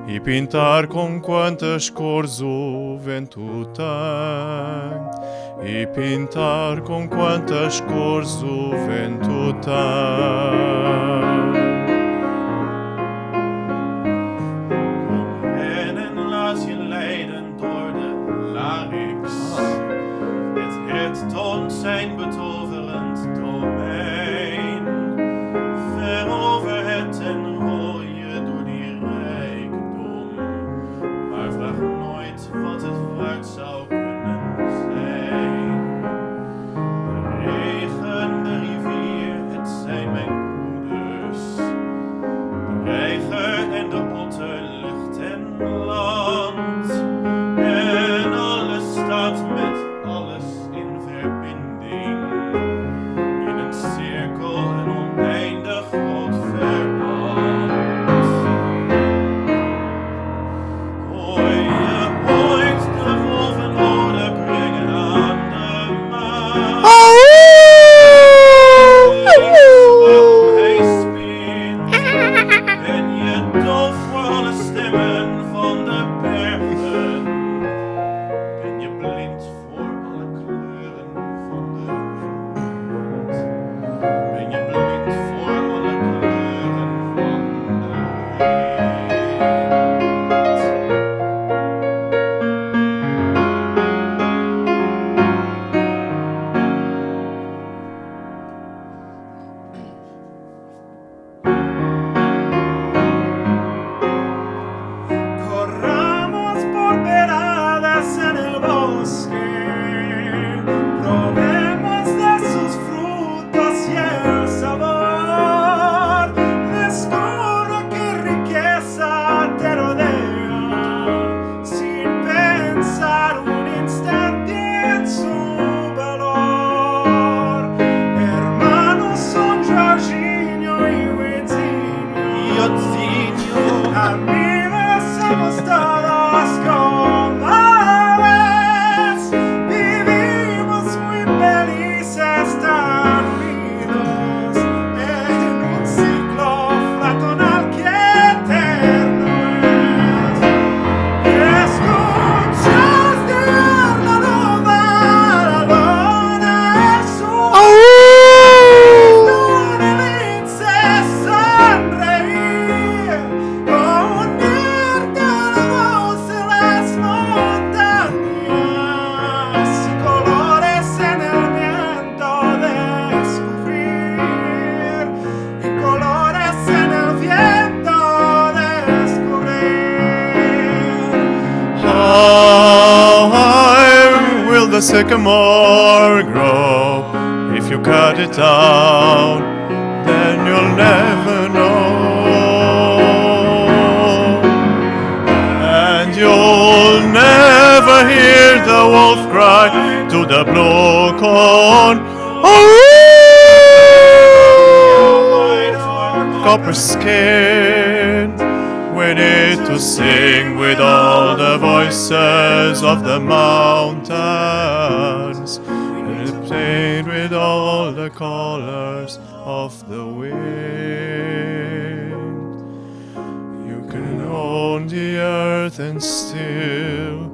e pintar com quantas cores o vento tem, e pintar com quantas cores o vento tem. Het toont zijn betoverend domein. Ver over het en rooi je door die rijkdom. Maar vraag nooit wat het waard zou kunnen zijn. De regen, de rivier, het zijn mijn broeders. De reiger en de otter, lucht en land. En alles staat met alles in verbinding, in een cirkel, een oneindig groot verband. Hoor je ooit de wolvenrode brengen aan de maan? Waarom hij spint? Ben je doof voor alle stemmen van de bergen? Ben je blind voor alle kleuren van de wind? Ben je blind voor alle kleuren van de Corramos por veradas en el bosque, probemos de sus frutos y el sabor. Descubro qué riqueza te rodea, sin pensar un instante en su valor. Hermanos son Jorginho y Widzinho, amigos somos todos comadres. Vivimos muy felices tan unidos en un ciclo fraternal que eterno es. Escuchas de la nova la luna azul, con el lince sonreír, con la voz de las montañas y colores en el viento descubrir, y colores en el viento descubrir. How high will the sycamore grow? If you cut it down, then you'll never know. And you'll never hear the wolf cried to the blue corn. Copper skin, we need to sing with all the voices of the mountains, and paint with all the colors of the wind. You can own the earth and still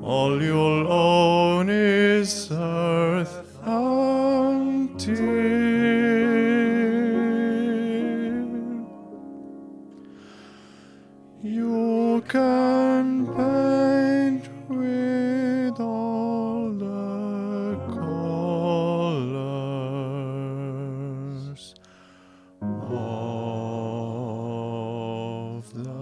all you'll own is earth until you can paint with all the colors of the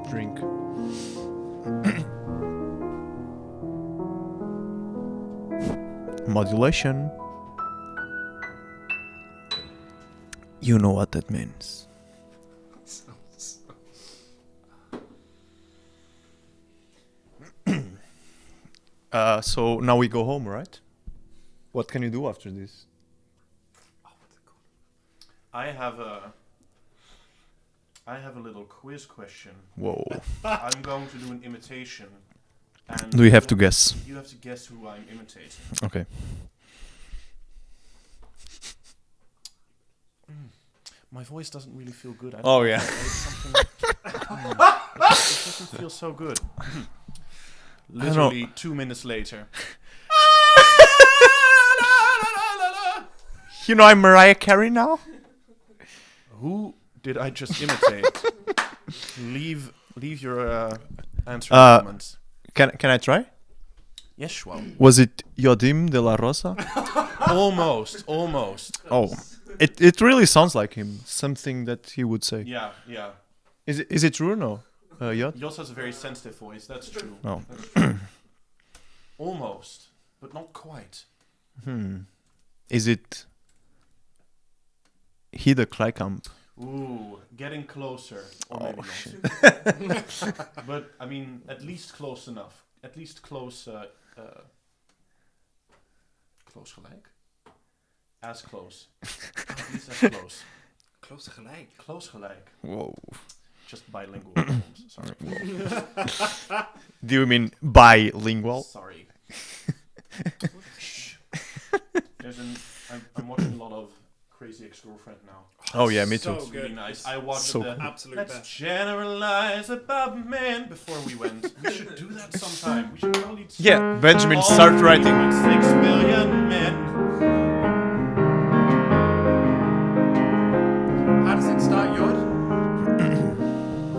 drink. Modulation. You know what that means. So now we go home, right? What can you do after this? I have a little quiz question. Whoa. I'm going to do an imitation. And Do you have to guess? You have to guess who I'm imitating. Okay. My voice doesn't really feel good. I don't Oh, know. yeah. There's something- it doesn't feel so good. Literally 2 minutes later. You know I'm Mariah Carey now? Who did I just imitate? leave your answer comments. Can I try? Yes, João. Was it Yodim de la Rosa? Almost. Oh, it really sounds like him. Something that he would say. Yeah. Is it true or no? Yod? He also has a very sensitive voice. That's true. No. That's true. Almost, but not quite. Is it he the Kleikamp? Ooh, getting closer. Or maybe not. But, I mean, at least close enough. At least close... close gelijk? As close. At least as close. Close gelijk. Close gelijk. Whoa. Just bilingual. Problems. Sorry. Do you mean bilingual? Sorry. Shh. I'm watching a lot of Crazy Ex-Girlfriend now. Oh yeah, me too. So It's really good. nice. I watched So the cool. Absolute Let's best. generalize about men before we went. We should do that sometime. We should totally Yeah, Benjamin, all start writing. 6 million men. How does it start, Yod?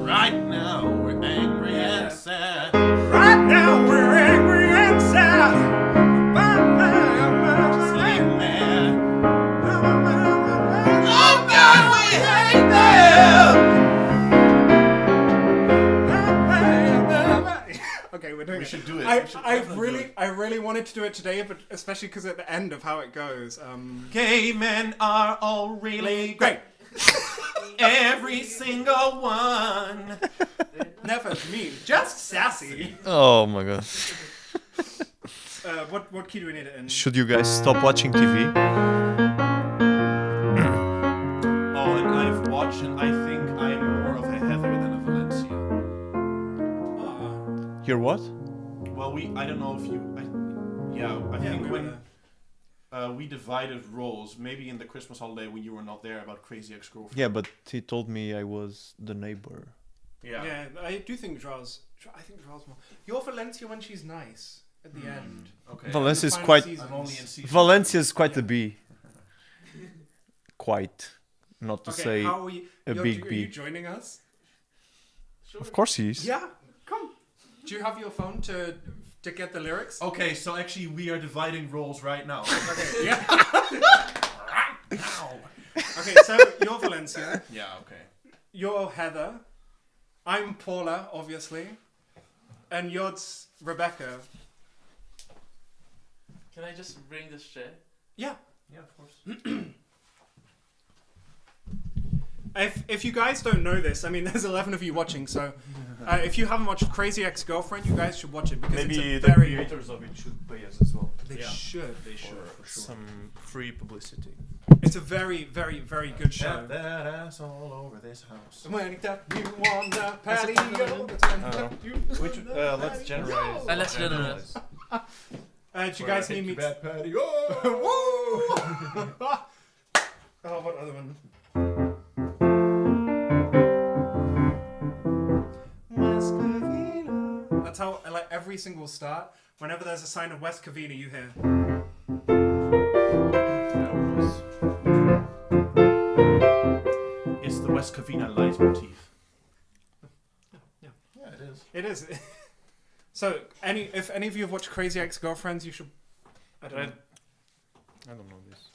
Right now we're angry and sad. Right now we're angry and sad. Sleep man. Oh God, we hate them. Okay, we're doing We it. should do it. I We should definitely do really, it. I really wanted to do it today, but especially because at the end of how it goes. Gay men are all really Great. Every single one. Never mean, just sassy. Oh my god. What key do we need it in? Should you guys stop watching TV? Oh, and I've watched, and I think I'm more of a Heather than a Valencia. You're what? Well, I don't know if you. I think when we divided roles, maybe in the Christmas holiday when you were not there about Crazy Ex-Girlfriend. Yeah, but he told me I was the neighbor. Yeah, I do think João's more. You're Valencia when she's nice at the end. Okay. Valencia is Final quite. seasons. I'm only in season. Valencia is quite a B. Quite. Not to Okay, say how are you? a Are big you B. joining us? Of course he is. Yeah, come. Do you have your phone to get the lyrics? Okay, so actually we are dividing roles right now. Okay, yeah. Now. Okay, so you're Valencia. Yeah, okay. You're Heather. I'm Paula, obviously. And you're Rebecca. Can I just bring this chair? Yeah. Yeah, of course. If you guys don't know this, I mean, there's 11 of you watching, so if you haven't watched Crazy Ex-Girlfriend, you guys should watch it because Maybe it's the a very... creators of it should pay us as well. They should. They should, for sure. Some free publicity. It's a very, very, very good show. Have that ass all over this house. When you tap you on the patio. Which let's generalize. Let's generalize. Do you guys need me to... Bad patty. Oh, what other one? That's how, like, every single start, whenever there's a sign of West Covina, you hear. It's the West Covina leitmotif. Yeah. Yeah, it is. It is. So, if any of you have watched Crazy Ex-Girlfriends, you should... I don't know. I don't know this.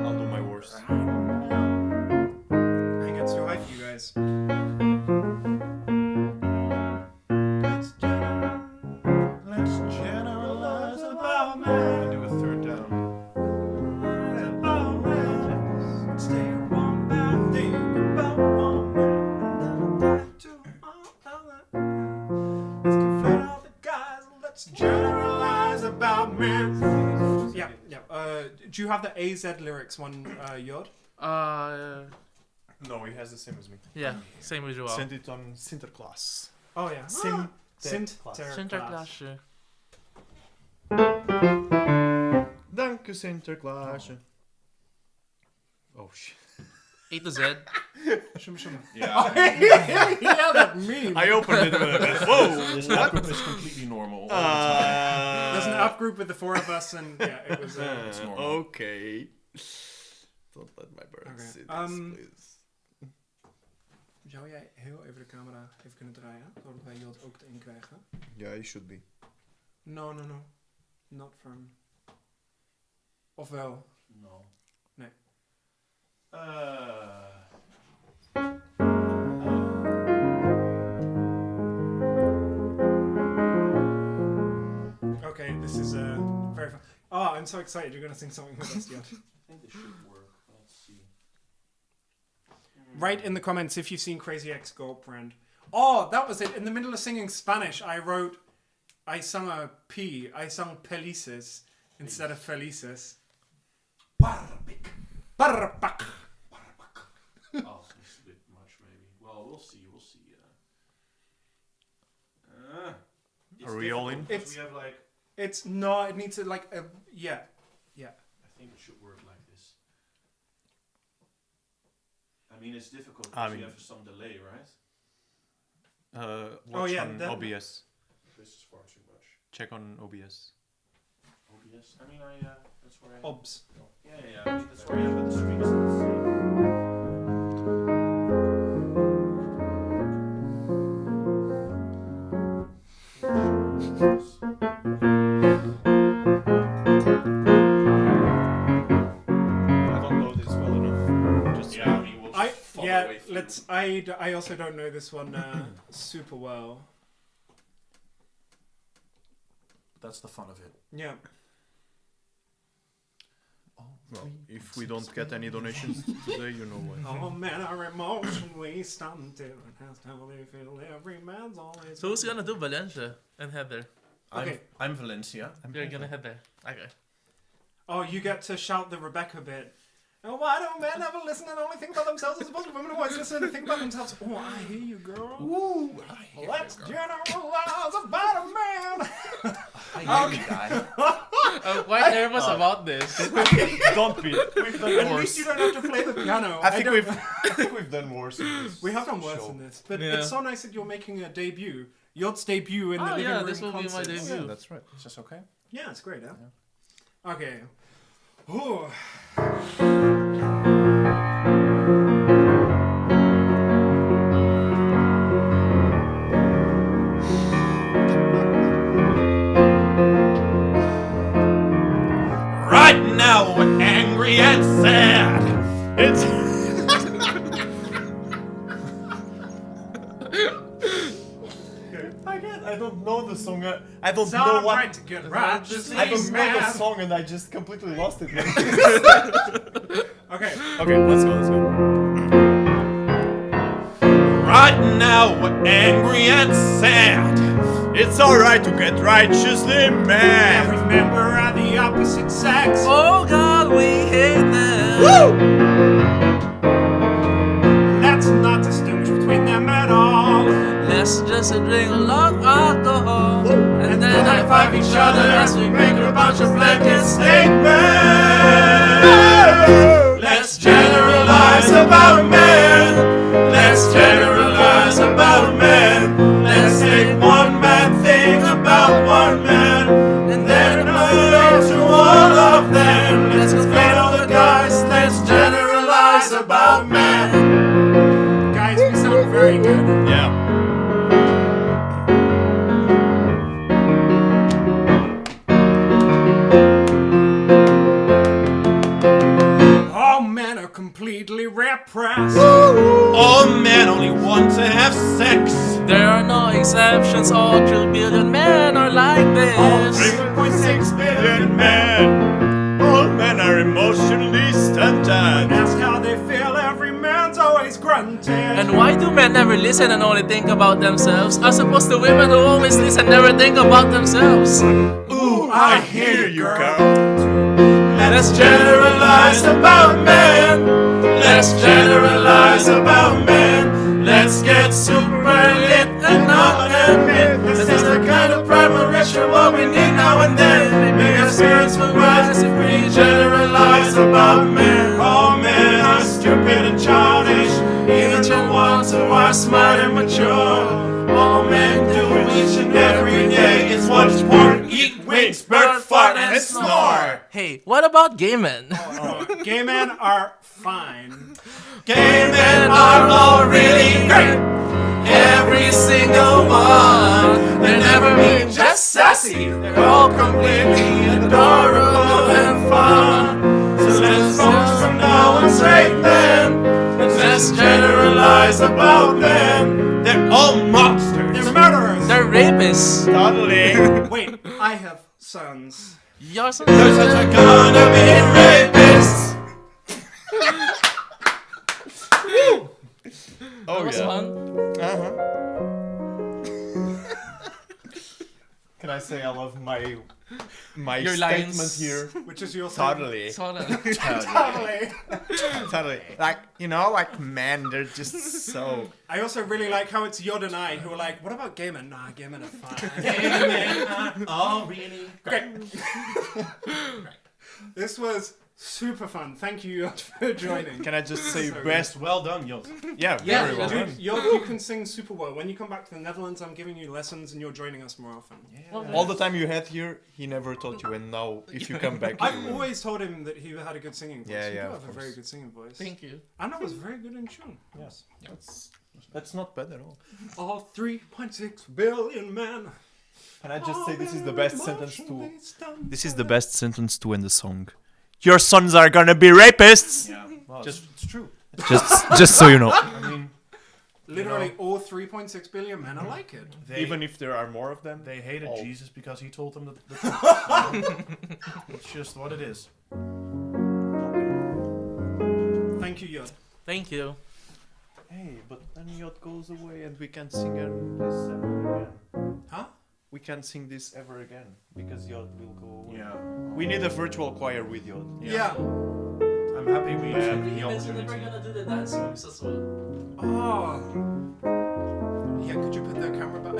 I'll do my worst. I think it's too high for you guys. Let's generalize about man. And do a third down. About man. Stay one bad thing about one man. Let's confront all the guys. Let's generalize about men. Yeah. Do you have the AZ lyrics one, Yod? No, he has the same as me. Yeah, same as João. Send it on Sinterklaas. Oh yeah. Sinterklaas. Sinterklaas. Dank u Sinterklaas. Oh shit. A to Z. Yeah. Yeah, that meme. I opened it with a whoa! This album is completely normal all the time. There's an up group with the four of us, and yeah, it was. It's normal. Okay. Don't let my bird Okay. see this, please. Zou jij heel even de camera even kunnen draaien? Zodat wij Jod ook erin krijgen. Yeah, you should be. No. Not from. Ofwel. No. Nee. Okay, this is very fun. Oh, I'm so excited you're going to sing something with us, Yod. I think this should work. Let's see. Write in the comments if you've seen Crazy Ex-Girlfriend. Oh, that was it. In the middle of singing Spanish, I sung a P. I sung Pelices instead of Felices. Parpic. Parpac. Oh, it's a bit much, maybe. Well, we'll see. Are we all in? It's- We have like. It's not. It needs to like a yeah. I think it should work like this. I mean, it's difficult I because mean- you have some delay, right? Watch yeah, on that- OBS. This is far too much. Check on OBS. OBS. I mean, that's where I. Obs. Yeah. I mean, that's where I am, but the screen is not the same. I don't know this well enough. Just Yeah, I mean, we'll just follow it through. I also don't know this one super well. That's the fun of it. Yeah. Well, if we don't get any donations today, you know why. Oh man, our emotionally stunted. That's how they feel. Every man's always. So who's gonna do Valencia and Heather? Okay. I'm Valencia. You're gonna head there. Okay. Oh, you get to shout the Rebecca bit. Oh, why don't men ever listen and only think about themselves as opposed to women who always listen and think about themselves? Oh, I hear you, girl. Woo! Let's generalize about a man. I hear you, guy. I'm quite nervous about this. Don't be. We've done At worse. least you don't have to play the piano. I think we've done worse. In this We have done worse show. than this, but Yeah. it's so nice that you're making a debut. Yod's debut in the living room this will be my concerts. debut. Yeah, that's right. Is this okay? Yeah, it's great, huh? Okay. Ooh. Right now we're angry and sad. It's I don't know the song. I don't It's know all what. right to get right. Just I don't know the mad. song, and I just completely lost it. Okay. Okay, let's go. right now we're angry and sad. It's alright to get righteously mad. Every member are the opposite sex. Oh God, we hate them. Woo! Let's not distinguish between them at all. Let's just drink a lot of alcohol and then high five each other as we make a bunch of blanket statements. Let's generalize about men. Let's generalize about men. Let's take one bad thing about one man and then apply to all of them. Let's explain all the guys. Let's generalize about men. Guys, we sound very good. Yeah. All men are completely repressed. All men only want to have sex. There are no exceptions, all 3 billion men are like this. 3.6 billion men. All men are emotionally stunted. Ask how they feel, every man's always grunting. And why do men never listen and only think about themselves, as opposed to women who always listen and never think about themselves? Ooh, I hear you, girl. Let's generalize about men. Let's generalize about men. Let's get super lit and not admit this is the kind of primal ritual we need now and then. Maybe our spirits will rise if we generalize about men. All men are stupid and childish, even the ones who are smart and mature. All men do each and every day is watch porn, eat wings, burp, fart, and snore. Hey, what about gay men? Gay men are fine. Gay men are all really great. Every single one. They're never mean, just sassy. They're all completely adorable and fun. So let's focus from now on straight men. Let's generalize about them. They're all monsters. They're murderers. They're rapists. Totally. Wait, I have sons. You're so Those are gonna be rapists. That was fun. Can I say I love my Your statement lines. here? Which is your Totally. Totally. Totally. Like, you know, like men, they're just so. I also really like how it's Yod and I who are like, what about gay men? Nah, gay men are fine. Gay men are all really Great. This was super fun. Thank you, Yod, for joining. Can I just say So best? Well done, Jos. Yeah, Yeah, very well Dude, done. Yod, you can sing super well. When you come back to the Netherlands, I'm giving you lessons and you're joining us more often. All the time you had here, he never taught you, and now if you come back, you I've will. always told him that he had a good singing voice. Yeah, You yeah, do of have a course. very good singing voice. Thank you. And I was very good in tune. Yes. That's not bad at all. All 3.6 billion men. Can I just say this is the best sentence to? Emotionally stunned. This is the best sentence to end the song. Your sons are gonna be rapists. Yeah. Well, Just- it's true. Just so you know. I mean, Literally all 3.6 billion men are like it. Even if there are more of them. They hated Oh. Jesus because he told them the truth. It's just what it is. Thank you, Yod. Thank you. Hey, but then Yod goes away and we can't sing this ever again. Huh? We can't sing this ever again because Yod will go away. Yeah. We need a virtual choir with Yod. Yeah. I'm happy we had the You mentioned that we're opportunity. gonna do the dance moves as well. Oh. Yeah, could you put the camera back?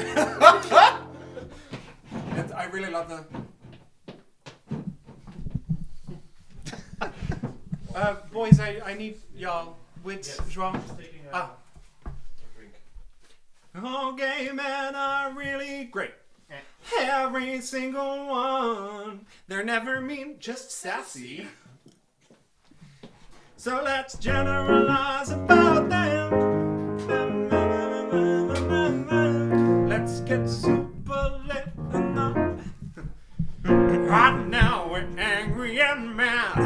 I really love the... boys, I need y'all. Widz, João. Ah. All gay men are really great. Every single one. They're never mean, just sassy. So let's generalize about them. Let's get super lit enough. Right now we're angry and mad.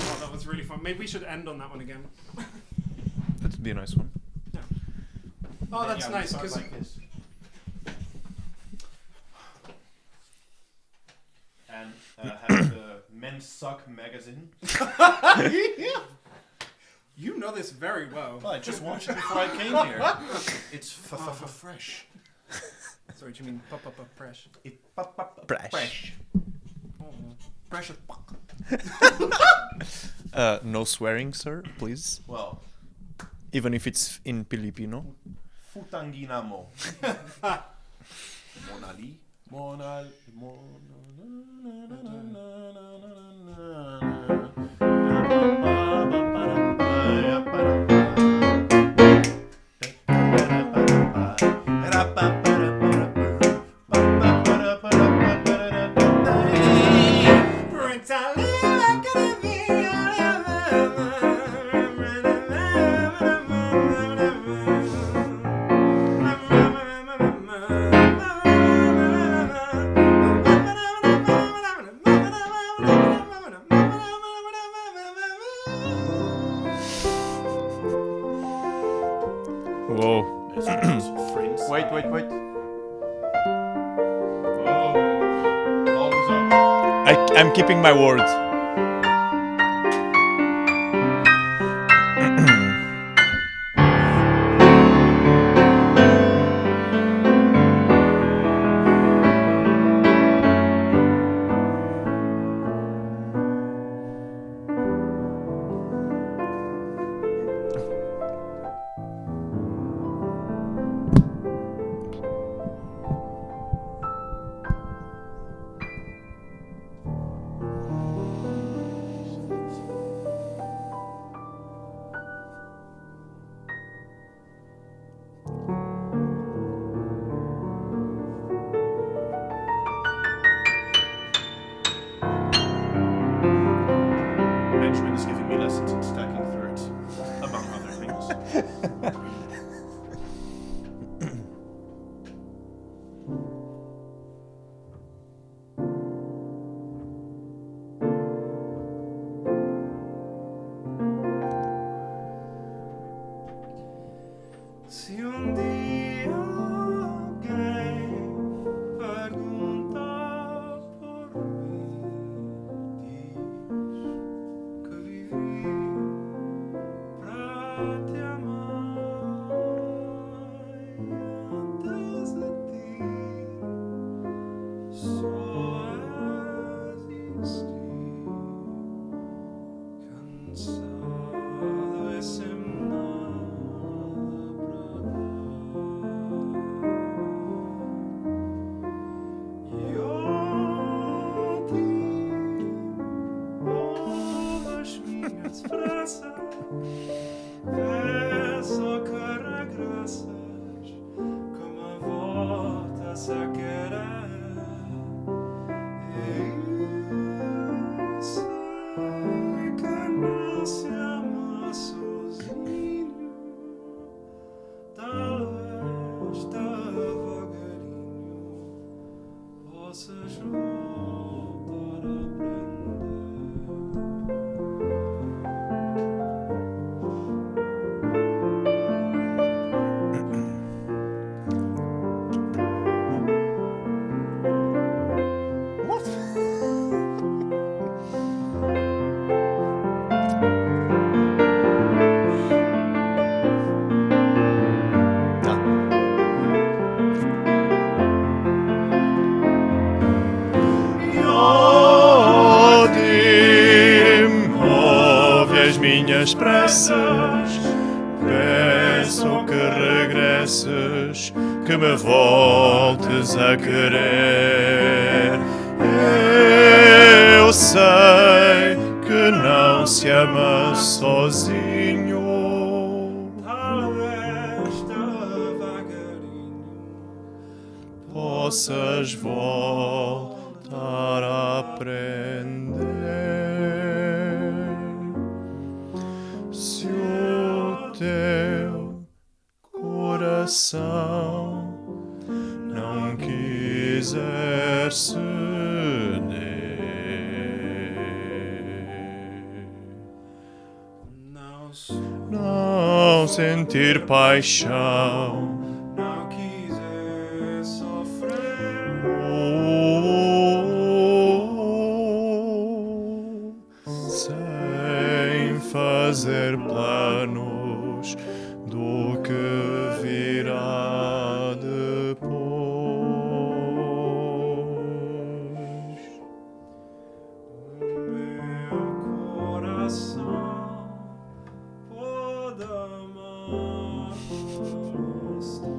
Oh, that was really fun. Maybe we should end on that one again. That would be a nice one. Oh, that's nice. Start 'Cause like this. And have the Men Suck magazine. you know this very well. Well, I just watched it before I came here. It's fresh. Sorry, do you mean fresh? It Fresh. Precious. No swearing, sir, please. Well, Even if it's in Filipino. Futanginamo. Monali. Monal. Whoa. Wait. I'm keeping my word. Benjamin is giving me lessons in stacking thirds, among other things. Se dia alguém perguntar por mim, diz que vivi pra te amar. Antes de ti só existi, cansado e sem Peço que regressas, que me voltas a querer. Eu sei que não se ama sozinho, talvez devagarinho possas voltar a aprender. minhas pressas, peço que regresses, que me voltes a querer. Eu sei que não se ama sozinho. Talvez devagarinho Possas voltar a aprender. Se o teu coração não quiser ceder, não sentir paixão, não quiser sofrer, sem fazer planos do que virá depois. meu coração pode amar você.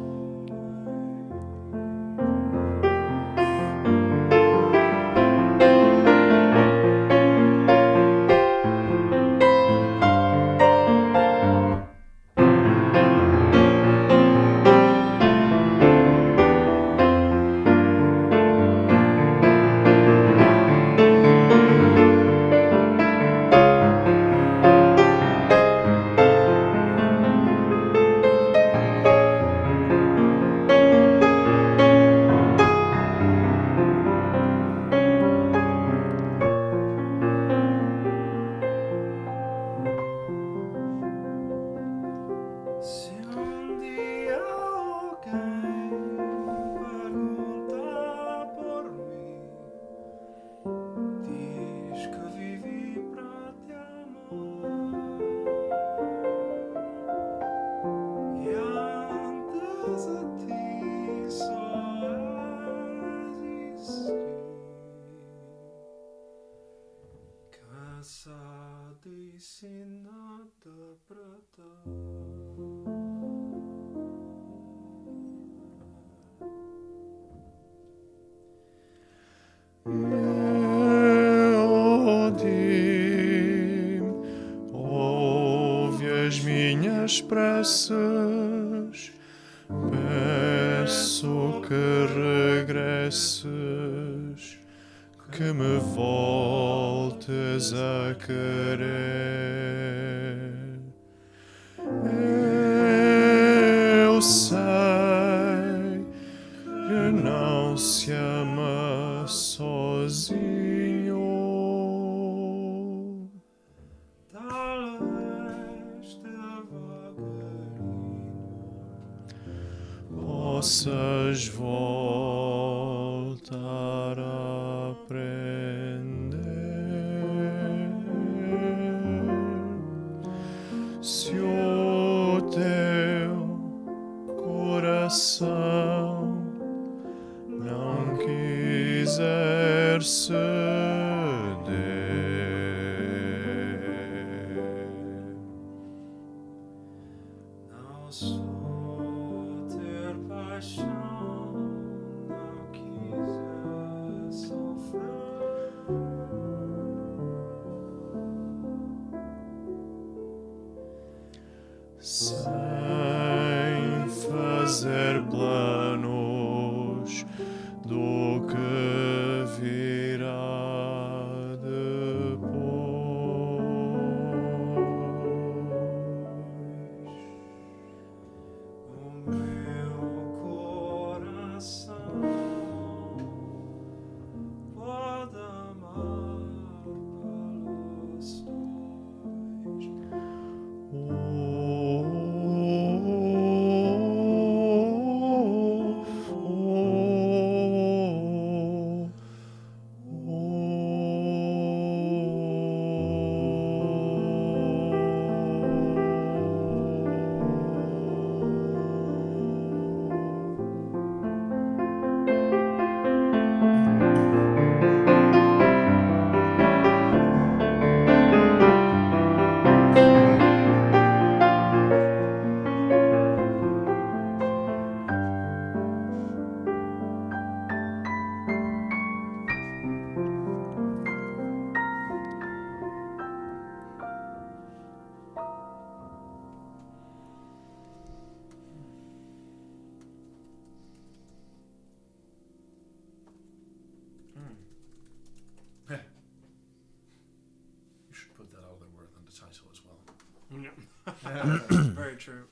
Se dia alguém perguntar por mim, diz que vivi pra te amar. E antes de ti só existi, cansado e sem nada pra dar. Melody, ouve as minhas preces, peço que regresses, que me voltes a querer. Eu sei que não se ama sozinho. Talvez devagarinho Possas voltar a aprender. Se o teu coração não quiser ceder, não sou ter paixão, não quiser sofrer, sem fazer planos do que virá depois. o meu coração pode amar pelos dois. You should put that other word on the title as well. Yeah. Very true.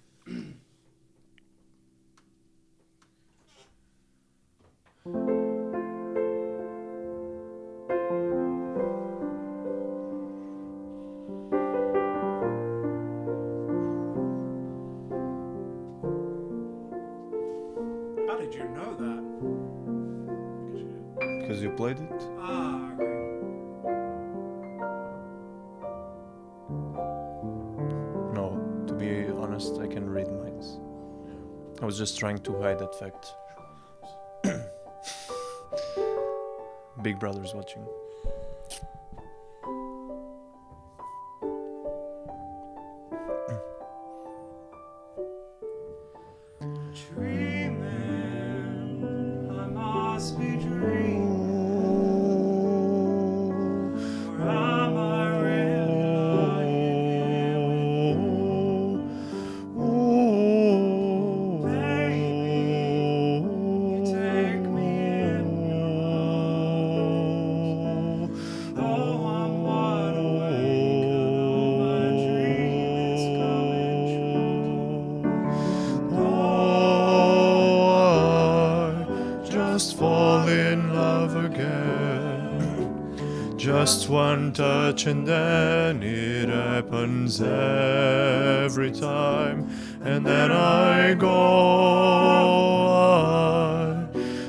How did you know that? Because you played it? Ah, okay. No, to be honest, I can read minds. I was just trying to hide that fact. Big Brother's watching. Dreaming, I must be dreaming. Or am I really Baby, you take me in. Though I'm wide awake, and all my dream is coming true. I just fall in love again. Just one touch and then it happens every time. And then I go. I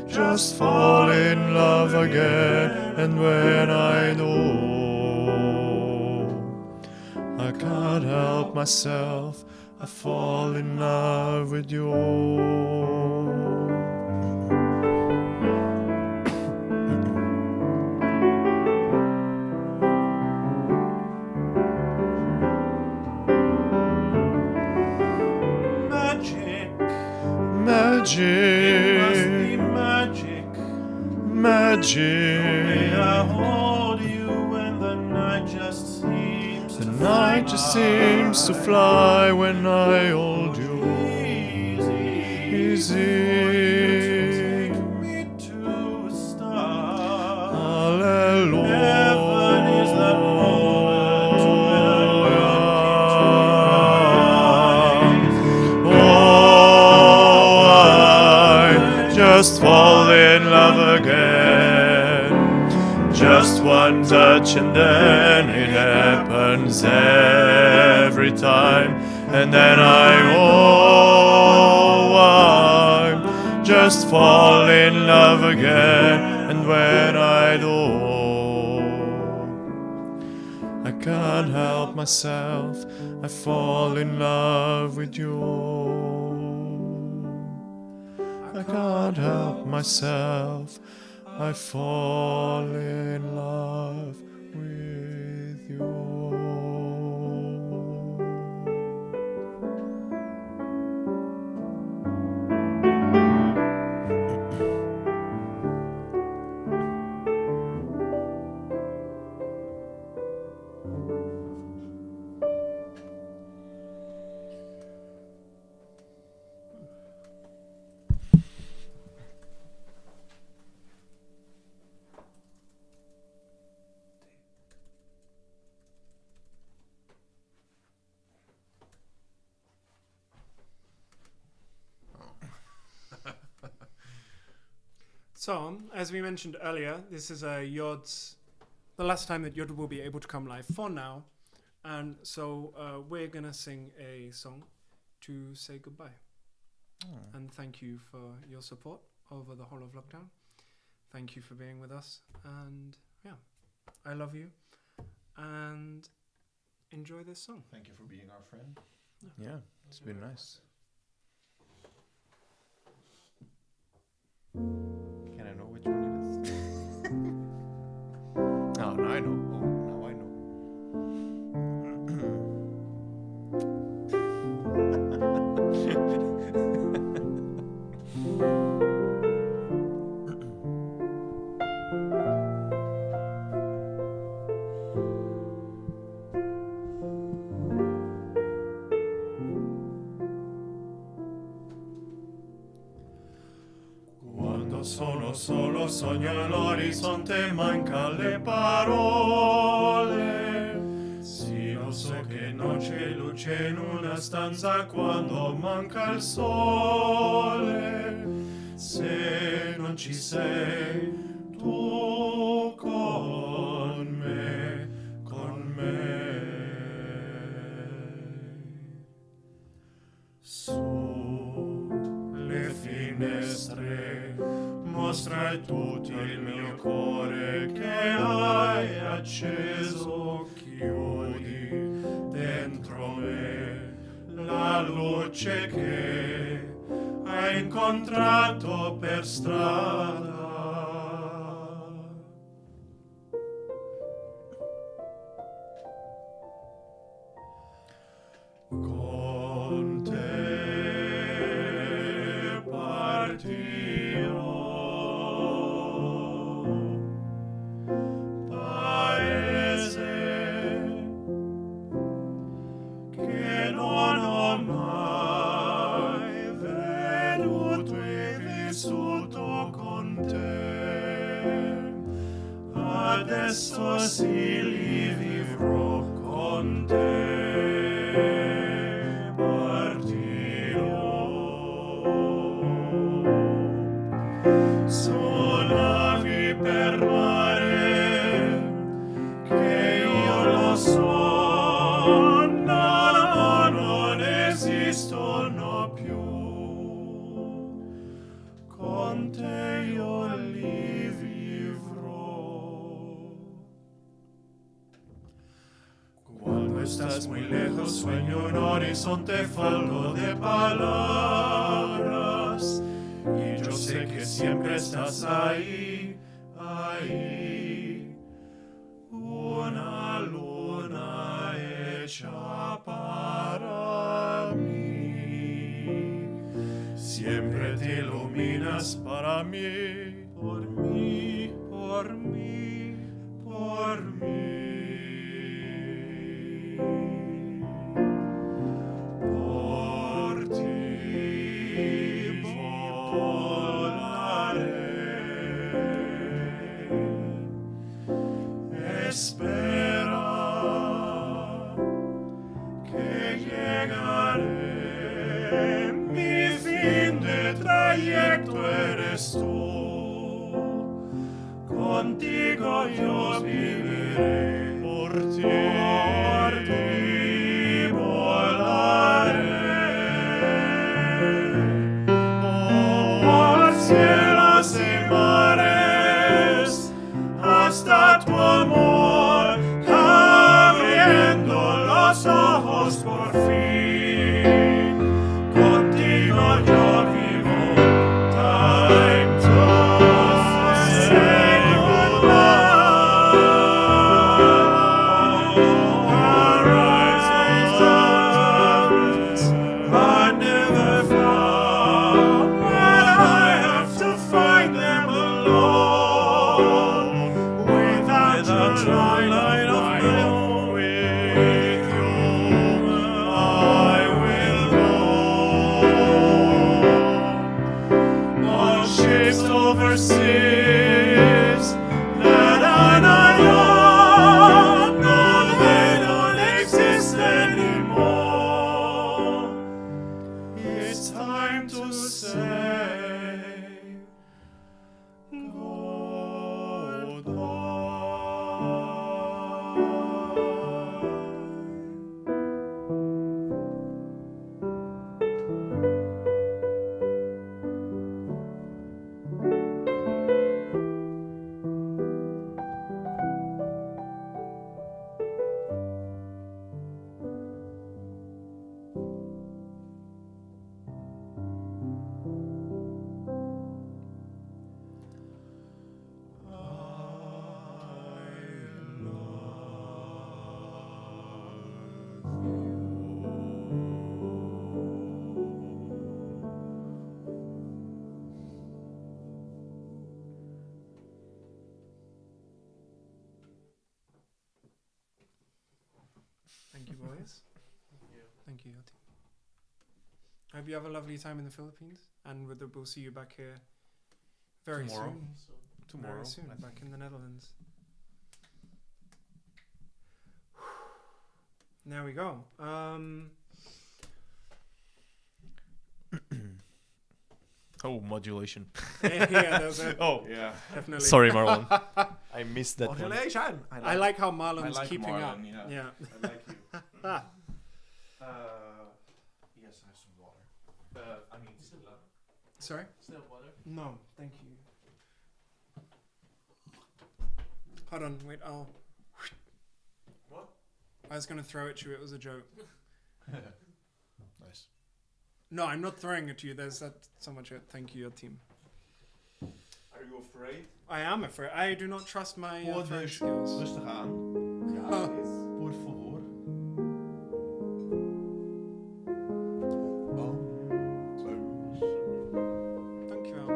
just fall in love again. And when I do, I can't help myself. I fall in love with you. Magic, Magic, it must be magic. magic. I hold you when the night just seems The to night just fly. seems to fly when I hold you. Easy, Easy. take me to a star. Hallelujah. Heaven is that moment when I look into your eyes. Oh, I just fall in love again. Just one touch and then it happens every time. And then I just fall in love again. And when I do, I can't help myself. I fall in love with you. I can't help myself. I fall in love with you. So, as we mentioned earlier, this is Yod's, the last time that Yod will be able to come live for now. And so we're going to sing a song to say goodbye. And thank you for your support over the whole of lockdown. Thank you for being with us. And yeah, I love you. And enjoy this song. Thank you for being our friend. Yeah, it's been nice. Can I know which one it is? Oh, now I know. Oh, now I know. Quando sono solo sogno all'orizzonte, manca le parole. Sì, lo so che non c'è luce in una stanza quando manca il sole. Se non ci sei tu con me, con me. Sulle finestre mostrai tutto il mio cuore che hai acceso, chiudi dentro me la luce che hai incontrato per strada. Con te partirò, paese che non ho mai veduto e vissuto con te. Adesso sì li vivrò con te. Suonavi per mare, che io lo so, no, non esistono più. Con te io li vivrò. Cuando estás muy lejos, sueño un horizonte falto de palabras. Y yo sé que siempre estás ahí, ahí. Una luna hecha para mí. Siempre te iluminas para mí, por mí, por mí, por mí. Por ti volaré. Espera que llegaré. Mi fin de trayecto eres tú. Contigo yo viviré. Por ti volaré. Por cielos y mares, hasta tu amor, abriendo los ojos por fin. Contigo yo vivo. Time to say goodbye. Horizons I never found, but I have to find them alone. Without the twilight of my own, with you I will go. On ships overseas that I know, no, they don't exist anymore. It's time to say Thank you, boys. Thank you, Yoti. I hope you have a lovely time in the Philippines, and we'll see you back here Very Tomorrow. soon. Tomorrow. Very soon. I think. Back in the Netherlands. There we go. Oh, modulation. Yeah, there's a, Oh, Yeah. definitely. sorry, Marlon. I missed that one. Modulation. I like how Marlon's I like keeping up. Marlon, yeah. Yeah. I like you. Yes, I have some water. I mean, Sorry? Still water. No, thank you. Hold on, wait, I'll... What? I was going to throw it to you, it was a joke. Nice. No, I'm not throwing it to you, there's that so much it. Thank you, your team. Are you afraid? I am afraid. I do not trust my Hoor French dus skills. rustig aan. Oh. Por favor. Dankjewel.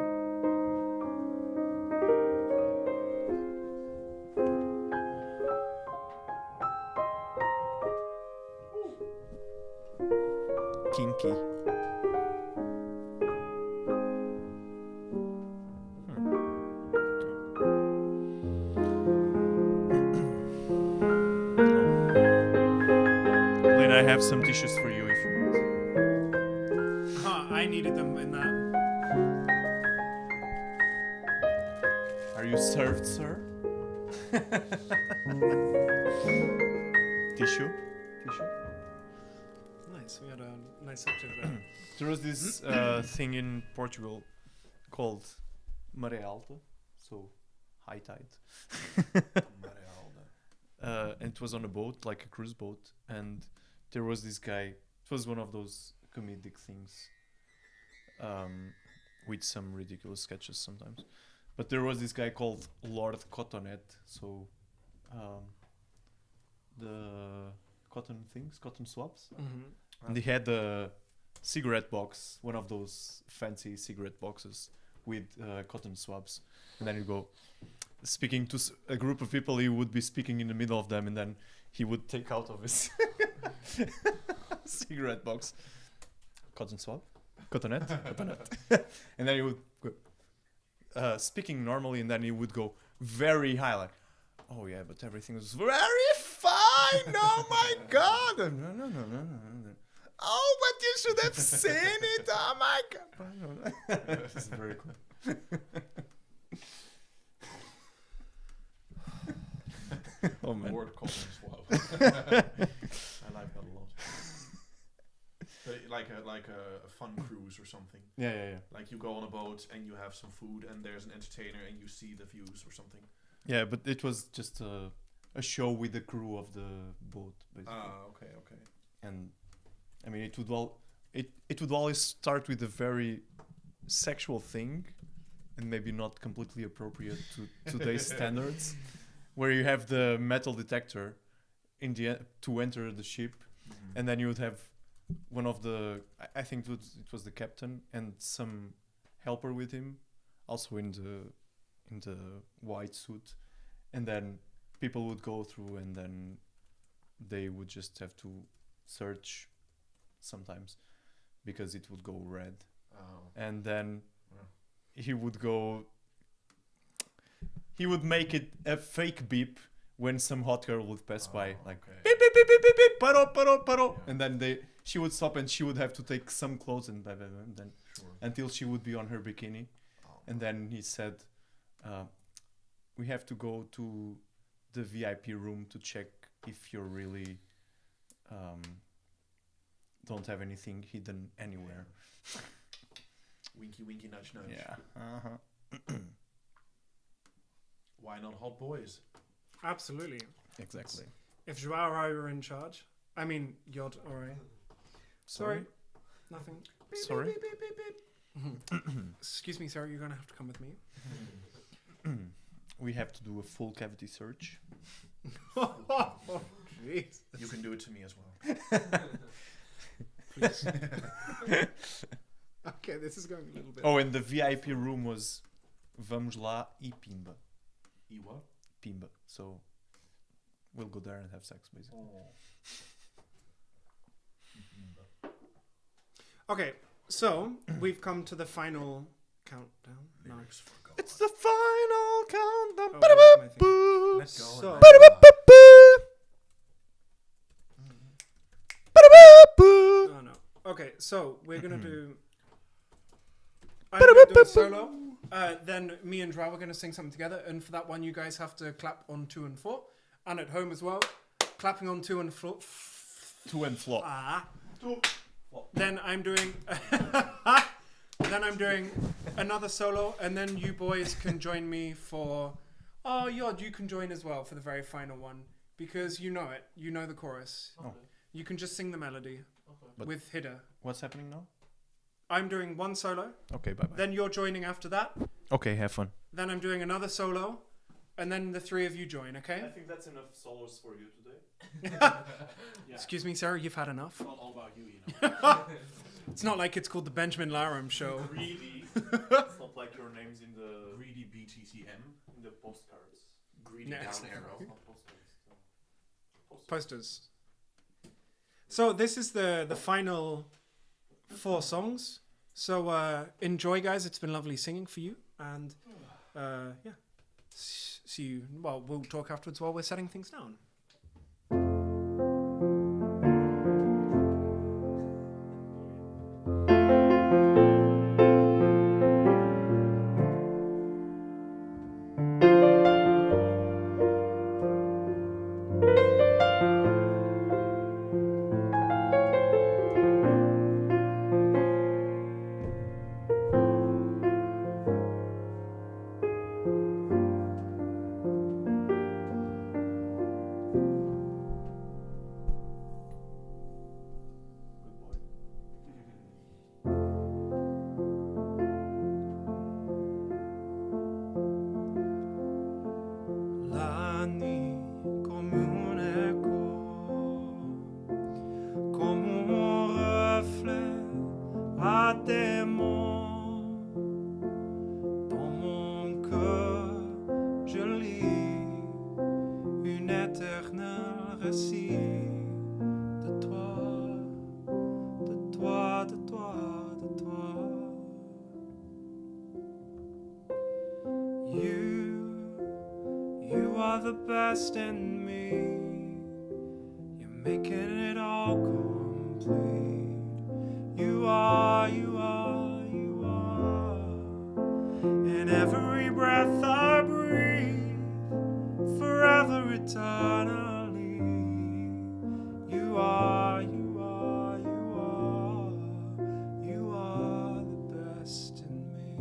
Kinky. Lynn, I have some tissues for you if you want. Huh, I needed them in that. Are you served, sir? Tissue? Tissue? Nice, we had a nice uptick there. There was this thing in Portugal called Maré Alta, so high tide. And it was on a boat, like a cruise boat, and there was this guy. It was one of those comedic things, with some ridiculous sketches sometimes. But there was this guy called Lord Cotonet, so the cotton things, cotton swabs. Mm-hmm. And he had a cigarette box, one of those fancy cigarette boxes with cotton swabs. And then you go speaking to a group of people, he would be speaking in the middle of them, and then he would take out of his cigarette box cotton swab, cotonet, cotonet. And then he would go speaking normally, and then he would go very high, like, oh yeah, but everything was very fine. Oh my god. No. Oh, but you should have seen it. Oh my god. This is very cool. Oh man. Word cotton swab. I like that a lot. But like a fun cruise or something. Yeah. Like you go on a boat and you have some food and there's an entertainer and you see the views or something. Yeah, but it was just a show with the crew of the boat, basically. Ah, okay. And I mean, it would always start with a very sexual thing, and maybe not completely appropriate to today's standards, where you have the metal detector in the to enter the ship, and then you would have one of the I think it was the captain and some helper with him, also in the white suit, and then people would go through, and then they would just have to search sometimes because it would go red. Oh. And then he would make it a fake beep when some hot girl would pass by, like okay. beep beep beep beep beep beep, paro, Yeah. and then she would stop and she would have to take some clothes and blah, blah, blah, and then Sure. until she would be on her bikini. And then he said, we have to go to the VIP room to check if you're really don't have anything hidden anywhere. Winky, winky, nudge, nudge. Yeah. Uh-huh. Why not hot boys? Absolutely. Exactly. If João were in charge, I mean, Yod, alright. Sorry. Nothing. Sorry. Excuse me, sir, you're gonna have to come with me. We have to do a full cavity search. Jeez. You can do it to me as well. Please. Okay, this is going a little bit. Oh, and the VIP room was Vamos lá e Pimba. Iwa? Pimba. So we'll go there and have sex, basically. Okay, so we've come to the final countdown. No. the final countdown. Oh, that's my thing. Let go. So, oh no. Okay, so we're gonna do. I'm gonna do a solo. Then me and João are gonna sing something together, and for that one, you guys have to clap on 2 and 4, and at home as well, clapping on 2 and 4. 2 and flop. Then I'm doing. Then I'm doing another solo, and then you boys can join me for. Oh, Yod, you can join as well for the very final one because you know it. You know the chorus. Oh. You can just sing the melody with Hida. What's happening now? I'm doing one solo. Okay, bye bye. Then you're joining after that. Okay, have fun. Then I'm doing another solo, and then the 3 of you join. Okay? I think that's enough solos for you today. Excuse me, sir. You've had enough. It's not all about you, you know. It's not like it's called the Benjamin Larham Show. Greedy. It's not like your name's in the Greedy BTCM. in the postcards. Greedy Next. down arrow. Not postcards. Posters. So this is the final 4 songs. So enjoy, guys. It's been lovely singing for you, and yeah, see you. Well, we'll talk afterwards while we're setting things down. La nuit comme un écho, comme un reflet à tes mots. Dans mon cœur, je lis un éternel récit de toi, de toi, de toi, de toi. You are the best in me. You're making it all complete. You are, you are, you are. In every breath I breathe, forever eternally. You are, you are, you are. You are the best in me.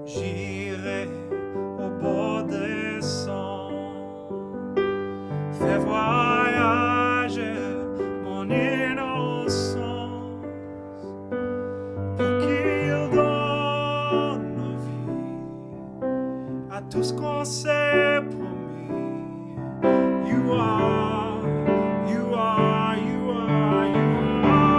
J'irai au bord des sons, fais voyager mon innocence, pour qu'il donne vie à tout ce qu'on s'est promis. You are, you are, you are, you are,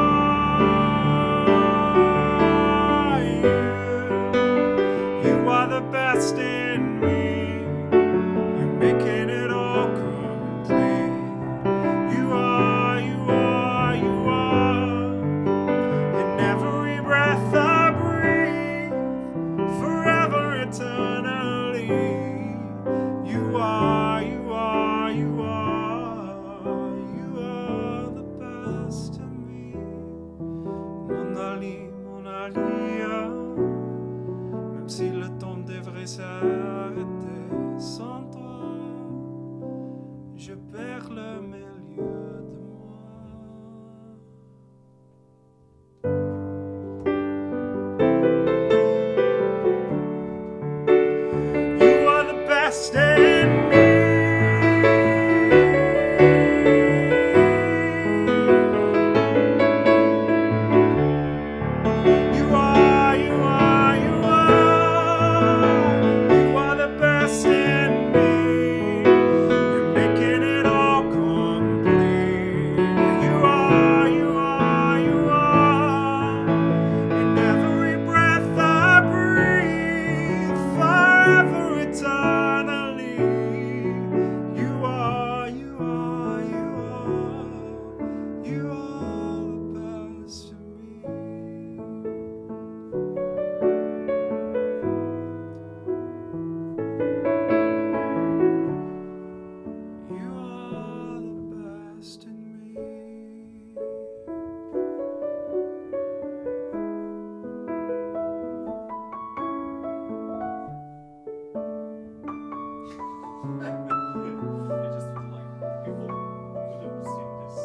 you are the best in me. You're making it all complete. You are, you are, you are. In every breath I breathe, forever eternally. You are, you are, you are. You are the best in me. Mon Ali, mon Alia. Même si le temps devrait s'arrêter sans toi, je perds le milieu de moi. You are the best in me. You are, you are, you are. You are the best in me. You're making it all complete. You are, you are, you are. In every breath I breathe, forever eternally. just like people could have seen this.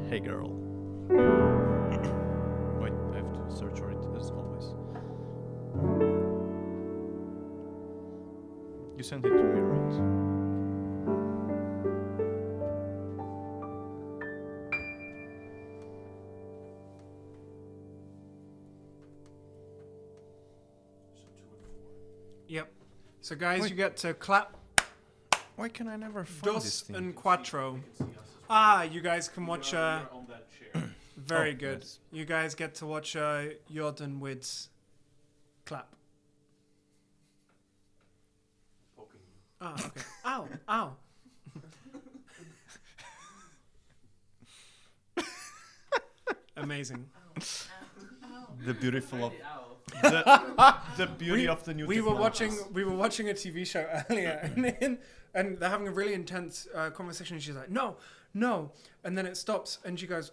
Hey girl. Wait, I have to search for it as always. You sent it to me, right? Yep. So guys, Wait. you get to clap Why can I never find this dos thing? and quattro. Ah, you guys can watch. On that chair. Very Oh, good. nice. You guys get to watch Yod and Widz clap. Poking you. Ah, okay. Ow, ow. Amazing. The beautiful of Ow. the beauty of the new We were technologies. watching a TV show earlier, and they're having a really intense conversation. And she's like, "No, no," and then it stops, and she goes,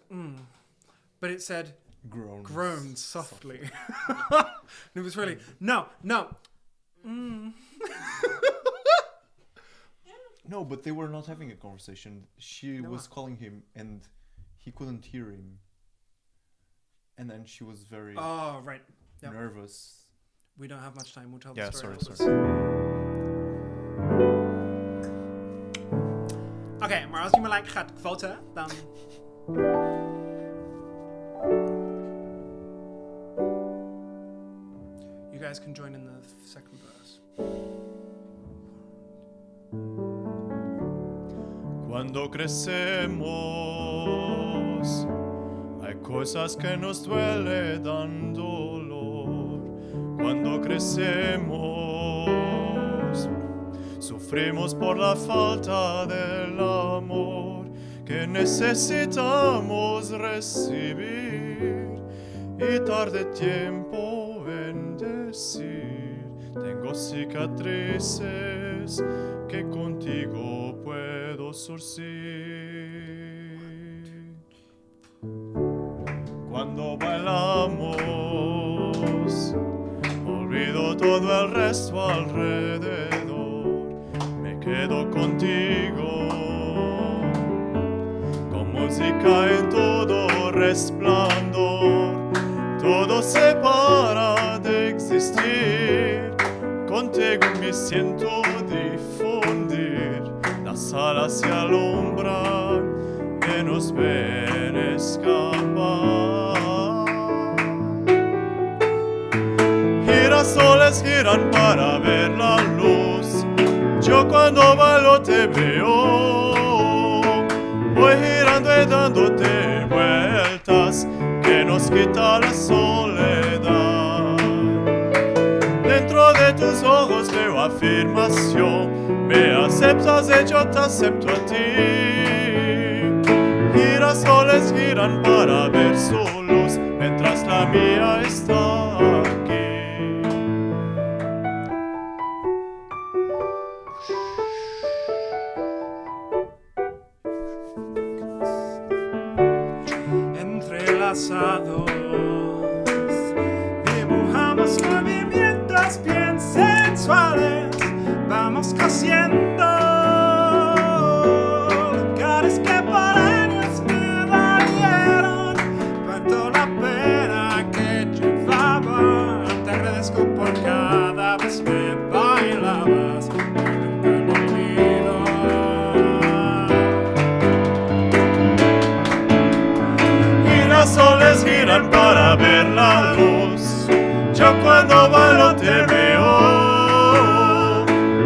but it said groaned softly. And it was really no. No, but they were not having a conversation. She was calling him and he couldn't hear him. And then she was very Oh, right. Yep. nervous. We don't have much time. We'll tell Yeah, the story. sorry. Oké, maar als die me like gaat quoten, dan... You guys can join in the second verse. Cuando crecemos, hay cosas que nos duele dan dolor. Cuando crecemos, sufrimos por la falta del amor que necesitamos recibir. Y tarde tiempo en decir, tengo cicatrices que contigo puedo surcir. Cuando bailamos, olvido todo el resto alrededor. Me quedo contigo, con música en todo resplandor. Todo se para de existir. Contigo me siento difundir. Las alas se alumbran que nos ven escapar. Girasoles giran para ver la luz. Yo cuando bailo te veo. Voy girando y dándote vueltas que nos quita la soledad. Dentro de tus ojos veo afirmación. Me aceptas y yo te acepto a ti. Girasoles giran para ver su luz mientras la mía está aquí. Entrelazados, dibujamos movimientos bien sensuales. Vamos cosiendo lugares que por años me dolieron. Cuánto la pena que llevaba. Te agradezco por cada vez me bailabas. Nunca lo olvido. Girasoles giran para ver la luz. Yo cuando bailo te veo.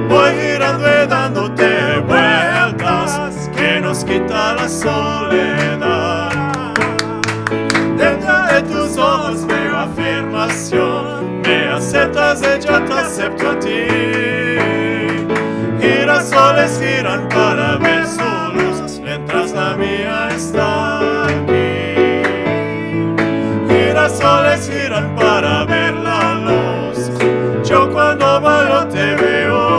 Voy girando y dándote vueltas que nos quita la soledad. Dentro de tus ojos veo afirmación. Me aceptas y yo te acepto a ti. Girasoles giran para ver su luz mientras la mía está aquí. Girasoles giran para ver la luz. Yo cuando bailo te veo.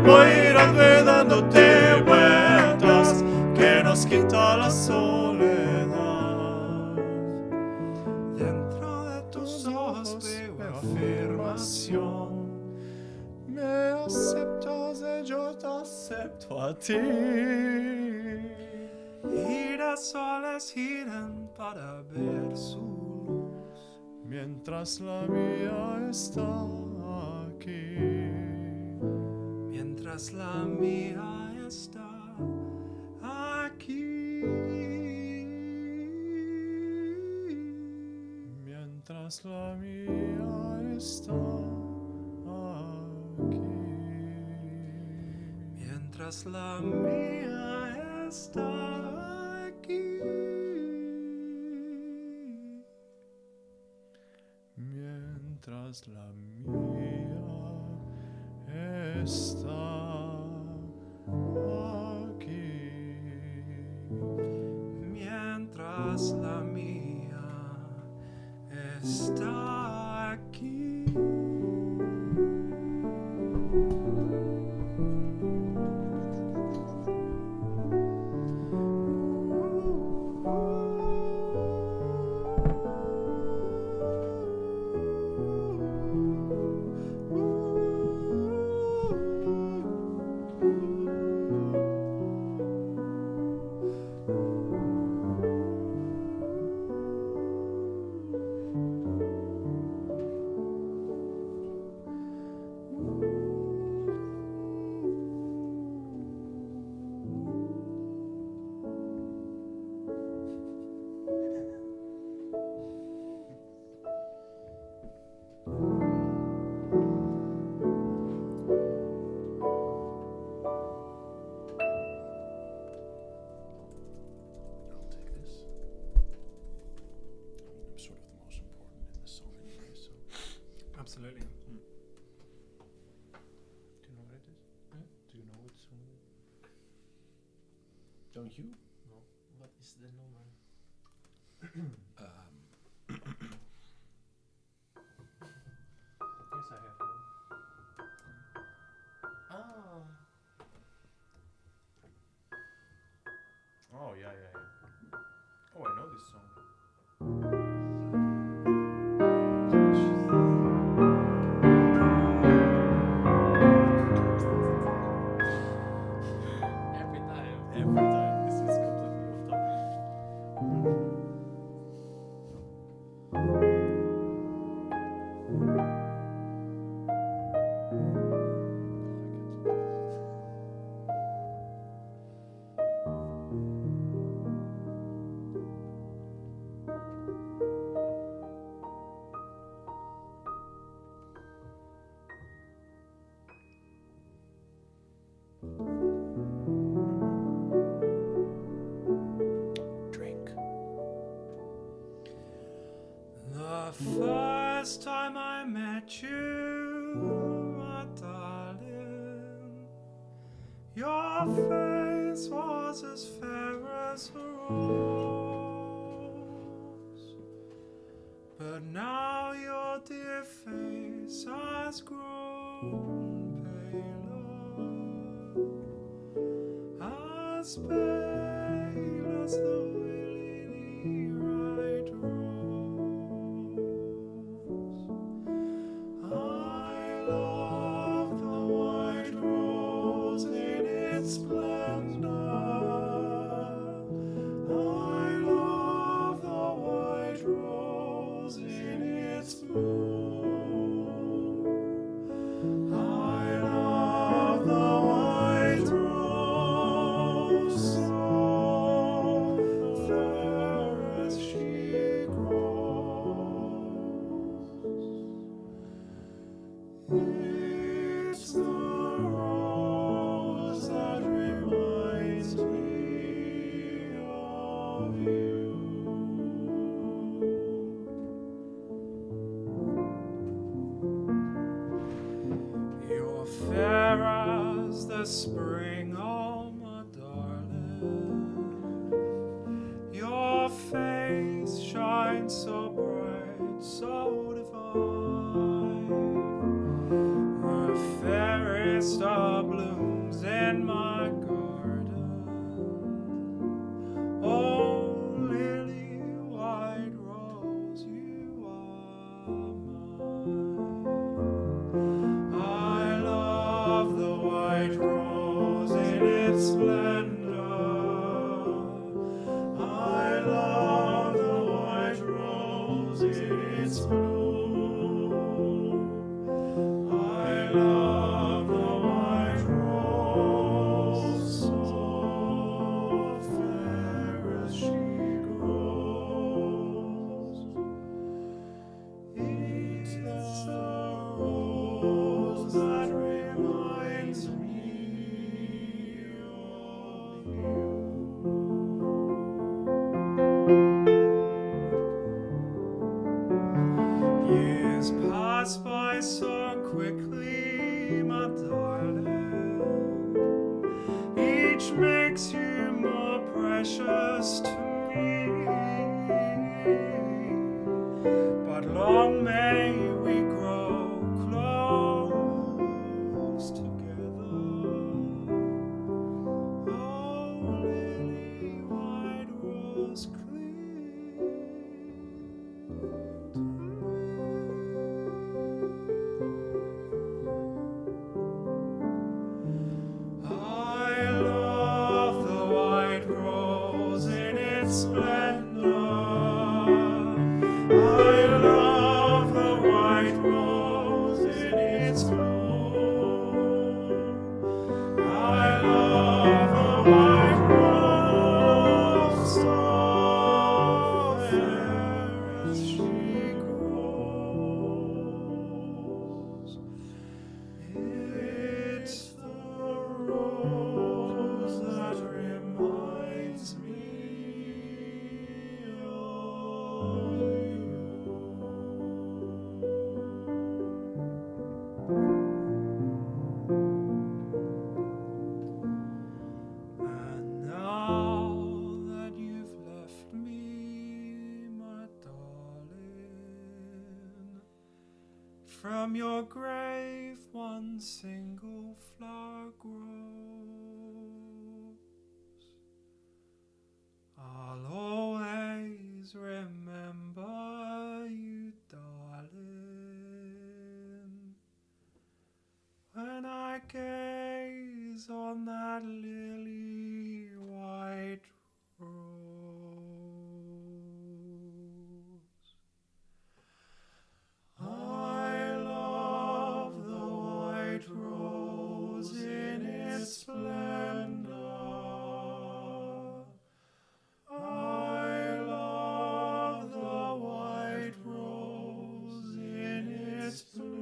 Voy girando y dándote vueltas que nos quita la soledad. Dentro de tus ojos veo afirmación. Me aceptas y yo te acepto a ti. Y las soles giran para ver su luz. Mientras la mía está aquí. Mientras la mía está aquí. Mientras la mía está aquí. Mientras la mía está aquí. Mientras la mía está aquí. Mientras la mía está aquí. I'll take this. I'm sort of the most important in this song anyway, so. Absolutely. Do you know what it is? Do you know what song? Don't you? No. What is the number? Yes, I have one. Oh, yeah. Oh, I know this song. Every time. Every time. This is completely off topic. Drink. The first time I met you, my darling, your face was as fair as a rose. But now your dear face has grown paler, as pale as the lily right rose. I love the white rose in its splendor. I love the white rose in its bloom. I love the white rose so fair as she grows. It's the rose that reminds me of you. You're fair as the spring, oh my darling. Your face shines so bright, so divine. The fairest star blooms in my garden. Oh, lily white rose, you are mine. splendor. I love the white rose in its bloom. I love the white rose, so fair as she grows. It's the rose that reminds me of you. Years pass by so quickly, my darling. Each makes you more precious to me. But long may we grow close together. Oh, lily white rose, cling to me. I love the white rose in its splendor. I love the white rose in its bloom. I love the white rose, so fair as she grows. It's the rose that reminds me of And now that you've left me, my darling, from your grave one single flower grows. I'll always remember you, darling, when I gaze on that lily white rose. I love the white rose in its splendor. I love the white rose in its bloom.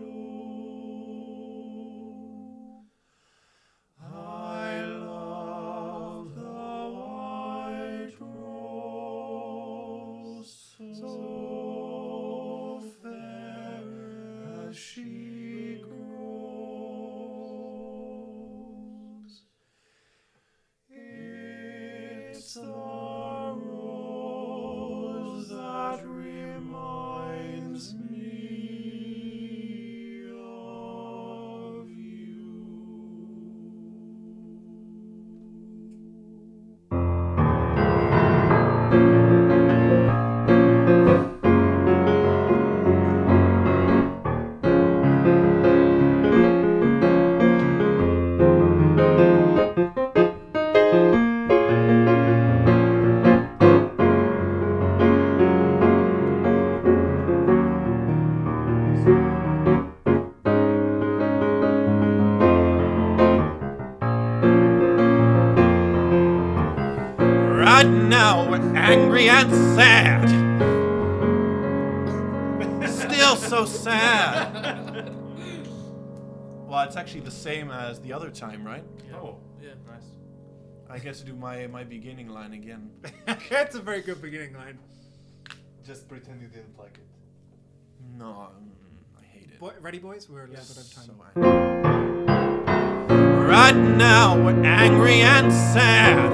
I love the white rose, so fair as she grows. It's the rose that reminds me of you. Right now we're angry and sad. Still so sad. Well, it's actually the same as the other time, right? Oh, Yeah. nice. I get to do my beginning line again. That's a very good beginning line. Just pretend you didn't like it. No, I hate it. Ready, boys? We're a little bit of time. So right now we're angry and sad.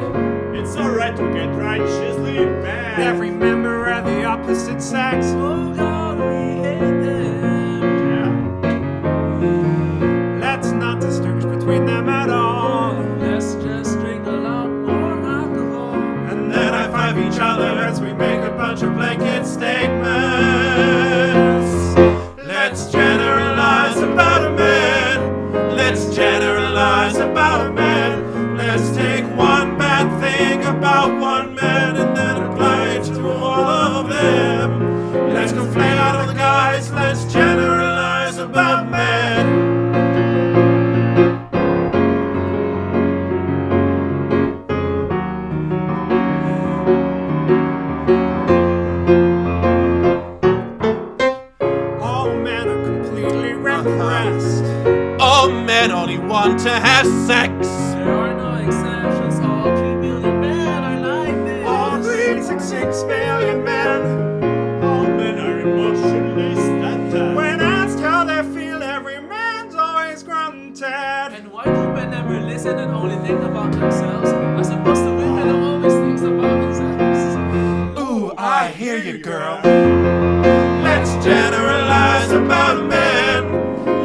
It's alright to get righteously mad. Every member of the opposite sex. Oh God, we hate them. Let's not distinguish between them at all. Let's just drink a lot more alcohol. And then high five each other as we make a bunch of blanket statements. Let's generalize about a man. Let's generalize about a man. Let's take about men. All men are completely repressed. All men only want to have sex. There are no exceptions. All 3 billion men are like this. All 366 million men. All men are emotionally stunted. When asked how they feel, every man's always grunted. And why do men never listen and only think about themselves? As opposed to women who always thinks about themselves. Ooh, I hear you, girl. Let's generalize about men.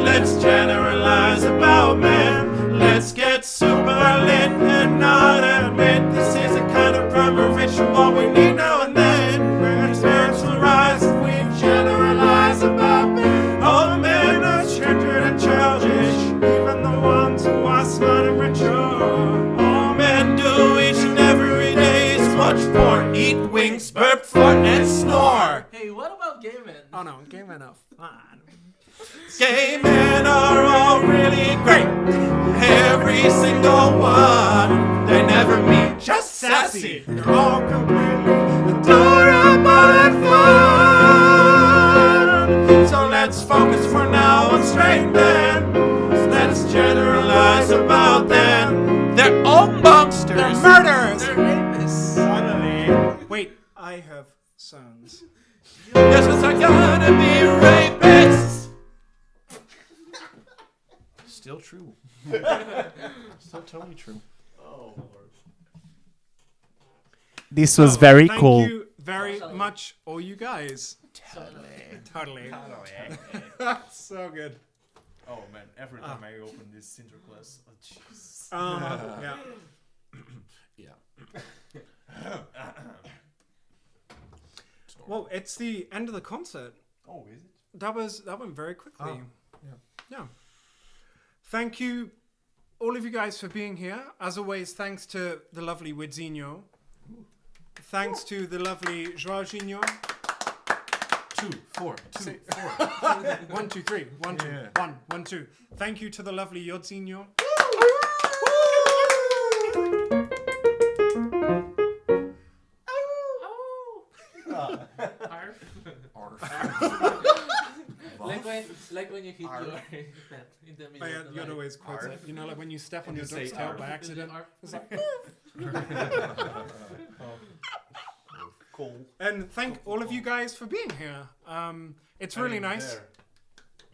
Let's generalize about men. Let's get super lit and not admit this is a kind of primal ritual we need now and then. We're spiritual rise if we generalize about men. All men are gendered and childish, even the ones who are smart and mature. All men do each and every day is watch porn, eat wings, burp, fart, and snore. Hey, what about gay men? Oh no, gay men are fine. Gay men are all really great, every single one. They never meet, just sassy. They're all completely adorable and fun. So let's focus for now on straight men. Let's generalize about them. They're all monsters. They're murderers. They're rapists. Suddenly, Wait, I have sons. yes, it's are gonna be rapists. Still true. Still totally true. This was So, very thank cool. you very much, all you guys. Totally. So good. Oh man, every time I open this Sinterklaas, oh jeez. Yeah. Yeah. Well, it's the end of the concert. Oh, is it? That went very quickly. Oh, Yeah. Thank you, all of you guys, for being here. As always, thanks to the lovely Widzinho. Thanks to the lovely João. 2, 4, 2, 4. 1, 2, 3. 1, 2. Yeah. 1, 1, 2. Thank you to the lovely Yodzinho. Like when you hit your pet in the middle Oh, yeah, of the Yod night. always quotes it. You know, like when you step on your say dog's tail arf. by accident. It's like, Cool. and thank all of you guys for being here. It's really nice.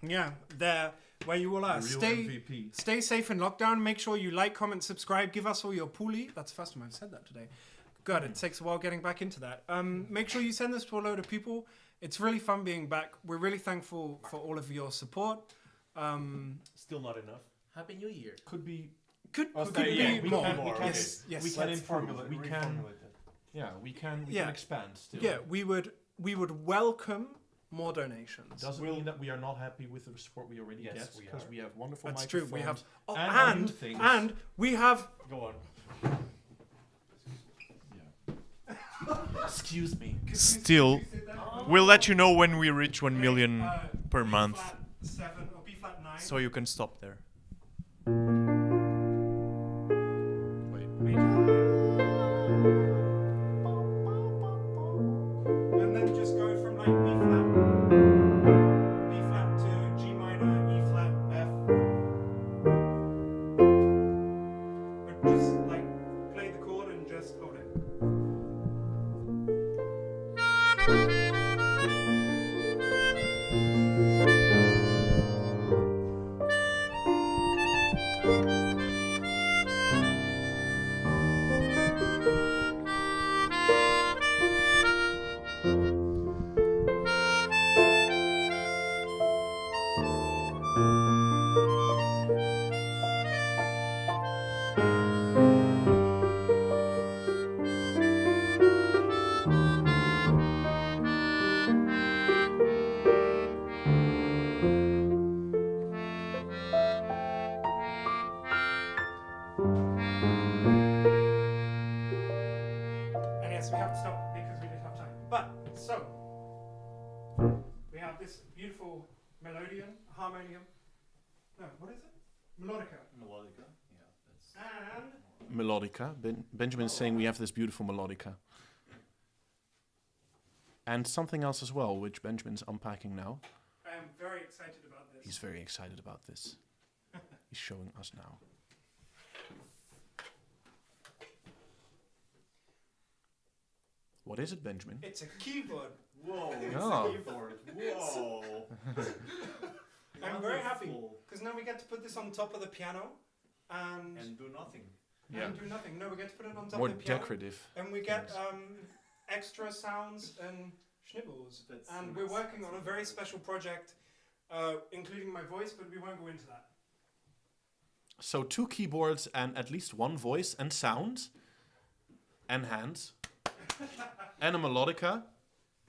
Yeah, there where you all are. The real Stay MVP. stay safe in lockdown. Make sure you like, comment, subscribe. Give us all your poolie. That's the first time I've said that today. God, it takes a while getting back into that. Make sure you send this to a load of people. It's really fun being back. We're really thankful for all of your support. Still not enough. Happy New Year. Could be. Could Okay, be yeah, we more. can- we can- Yes, yes. we can Let's improve. formulate, We can. reformulate that. Yeah, we can. We Yeah. can expand still. Yeah, we would welcome more donations. Doesn't mean that we are not happy with the support we already Yes, get we because are. we have wonderful That's microphones. true. We have and new things. and we have Go on. Excuse me. Still, we'll let you know when we reach 1 million per month, B-flat 7 or B-flat 9. so you can stop there. And then just go from like B flat to G minor, E flat, F. But just like play the chord and just hold it. accordion, harmonium. No, what is it? Melodica. Melodica. Yeah, that's. And Melodica. Benjamin's saying we have this beautiful melodica. And something else as well, which Benjamin's unpacking now. I am very excited about this. He's very excited about this. He's showing us now. What is it, Benjamin? It's a keyboard. Whoa! It's Oh. a keyboard. Whoa! I'm very happy Wonderful. because now we get to put this on top of the piano and And do nothing. do nothing. No, we get to put it on top More of the piano decorative. and we get things. extra sounds and schnibbles. That's And nice. we're working on a That's very nice. special project, including my voice, but we won't go into that. So 2 keyboards and at least 1 voice and sound and hands and a melodica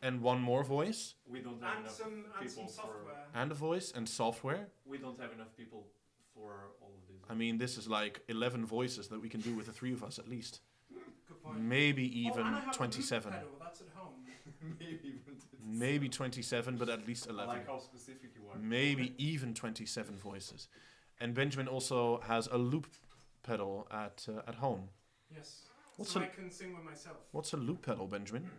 and 1 more voice We don't have And enough some people software. and a voice and software. We don't have enough people for all of this. I mean, this is like 11 voices that we can do with the 3 of us at least. Good point. Maybe Oh, even and I have a loop 27. pedal, that's at home. Maybe even. Maybe 27, but at least I 11. like how specific you are. Maybe even 27 voices. And Benjamin also has a loop pedal at home. Yes. What's so a- I can sing with myself. What's a loop pedal, Benjamin?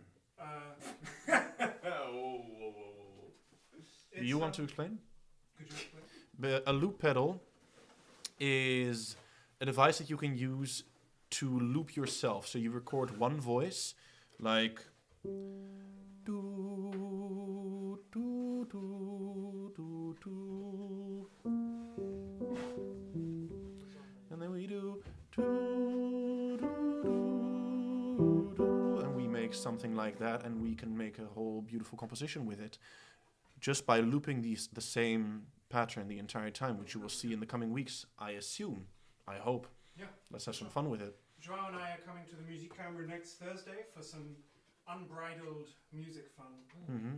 Whoa. Do you want to explain? Could you explain? A loop pedal is a device that you can use to loop yourself. So you record one voice, like do do do do do, and then we do do do do do, and we make something like that, and we can make a whole beautiful composition with it, just by looping the same pattern the entire time, which you will see in the coming weeks, I assume. I hope. Yeah. Let's have some fun with it. João and I are coming to the Muziekkamer next Thursday for some unbridled music fun. Mm-hmm.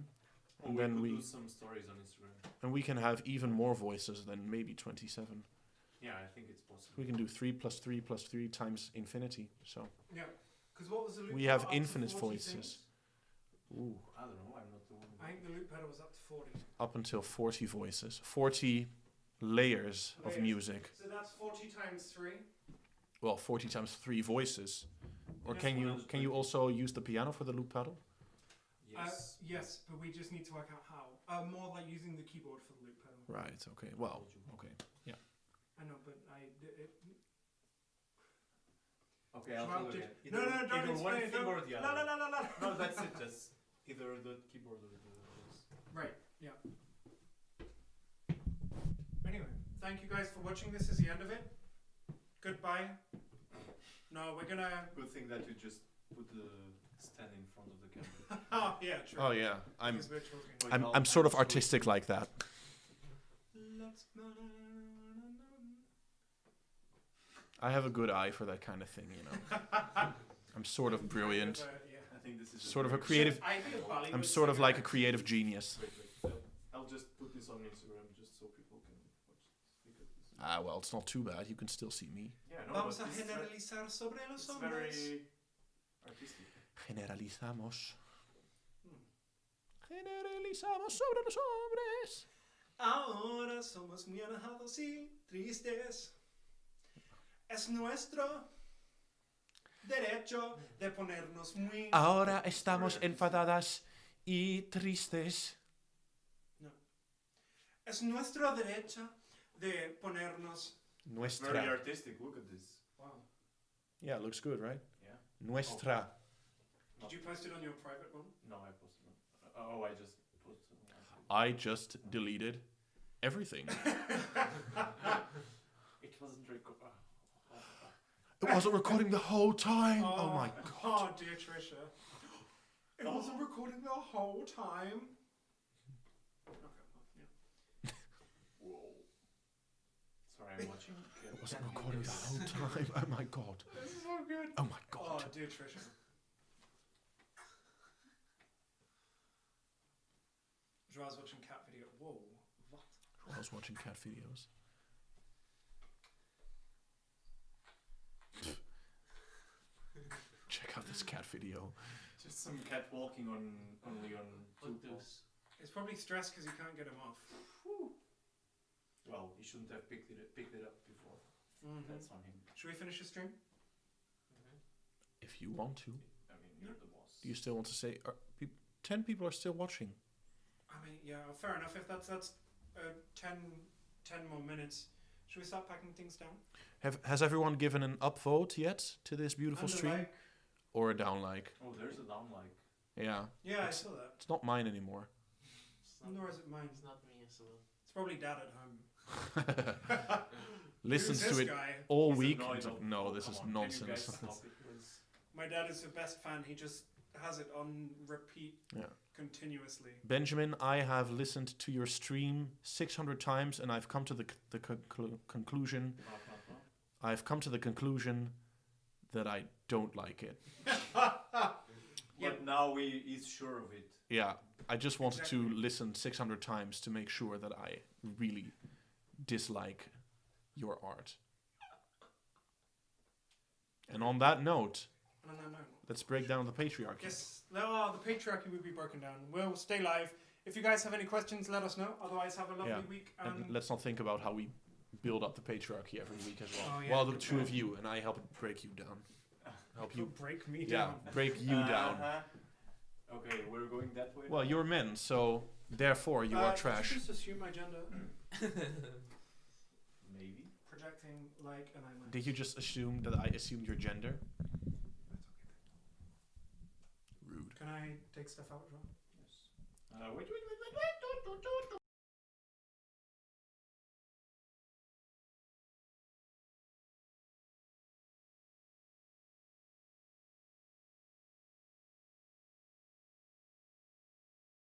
Or And we then could we do some stories on Instagram. and we can have even more voices than maybe 27. Yeah, I think it's possible. We can do 3 plus 3 plus 3 times infinity. So Yeah. Because what was the loop we pedal have up to infinite 40 voices. things? Ooh, I don't know. I'm not the one. I think the loop pedal was up to 40. up until 40 voices, 40 layers of Layers. music. So that's 40 times 3. Well, 40 times 3 voices. Or Yes, can you also use the piano for the loop pedal? Yes. Yes, but we just need to work out how. More like using the keyboard for the loop pedal. Right. Okay. Well. Okay. I know, but Okay, I'll João tell you did- again. No, don't either explain one it. thing Don't- or the No, other. no, no, no, no. No, that's it. Just either the keyboard or the voice. Right, yeah. Anyway, thank you guys for watching. This is the end of it. Goodbye. No, we're gonna... Good thing that you just put the stand in front of the camera. Oh, yeah, true. Oh yeah. Because we're talking. I'm sort of artistic like that. Let's... I have a good eye for that kind of thing, you know. I'm sort of brilliant. Yeah. I think this is Sort of a very- creative. I be a Bollywood I'm sort of singer? like a creative genius. Wait. I'll just put this on Instagram just so people can watch this. Because this Ah, well, it's not too bad. You can still see me. yeah, no, Vamos but a this is generalizar sobre los it's hombres. very artistic. Generalizamos. Generalizamos sobre los hombres. Ahora somos muy enojados y tristes. Es nuestro derecho de ponernos muy... Ahora estamos enfadadas y tristes. Es nuestro derecho de ponernos... Very Nuestra. artistic. Look at this. Wow. Yeah, it looks good, right? Yeah. Nuestra. Did you post it on your private one? No, I posted it. Oh, I just put. I just deleted everything. It wasn't recorded. It wasn't recording the whole time. Oh my god. Oh, dear Trisha. It wasn't recording the whole time. Okay, well, yeah. Whoa. Sorry, I'm watching. It wasn't recording the whole time. Oh my god. This is so good. Oh my Oh, god. dear Trisha. Joao's watching cat video. Whoa. What? I was watching cat videos. Check out this cat video. Just some cat walking on only on two What paws. this? It's probably stressed because you can't get him off. shouldn't have picked it up before. That's on him. Should we finish the stream? If you want to. I mean, you're the boss. Do you still want to say? 10 people are still watching. I mean, yeah, fair enough. If that's 10 more minutes, should we start packing things down? Has everyone given an upvote yet to this beautiful Under stream? like- Or a down like? Oh, there's a down like. Yeah. Yeah, I It's- saw that. It's not mine anymore. Nor is it mine. It's not me as well. It's probably Dad at home. Listens Who's to this it guy? all He's week. annoyed It's like, of- no, oh, this come is on, can you guys nonsense. stop it, please? My dad is the best fan. He just has it on repeat Yeah. continuously. Benjamin, I have listened to your stream 600 times, and I've come to the conclusion. I've come to the conclusion that I don't like it. But now he's sure of it. Yeah, I just wanted to Exactly. listen 600 times to make sure that I really dislike your art. And on that note, No. let's break down the patriarchy. Yes, the patriarchy will be broken down. We'll stay live. If you guys have any questions, let us know. Otherwise, have a lovely Yeah. week. And let's not think about how we build up the patriarchy every week as well. Oh, yeah, Well, the good two of point. you, and I help break you down. Help You'll you, break me yeah, down. break you down. Okay, we're going that way. Well, you're men, so therefore you are Did trash. you just assume my gender? Maybe. Projecting like an I'm. Did you just assume that I assumed your gender? Rude. Can I take stuff out, João? Yes. Wait.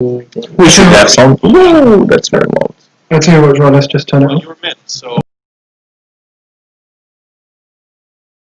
We should have sound. Ooh, that's very loud. I'll tell you what, João, let's just turn it Well, off. you're men, so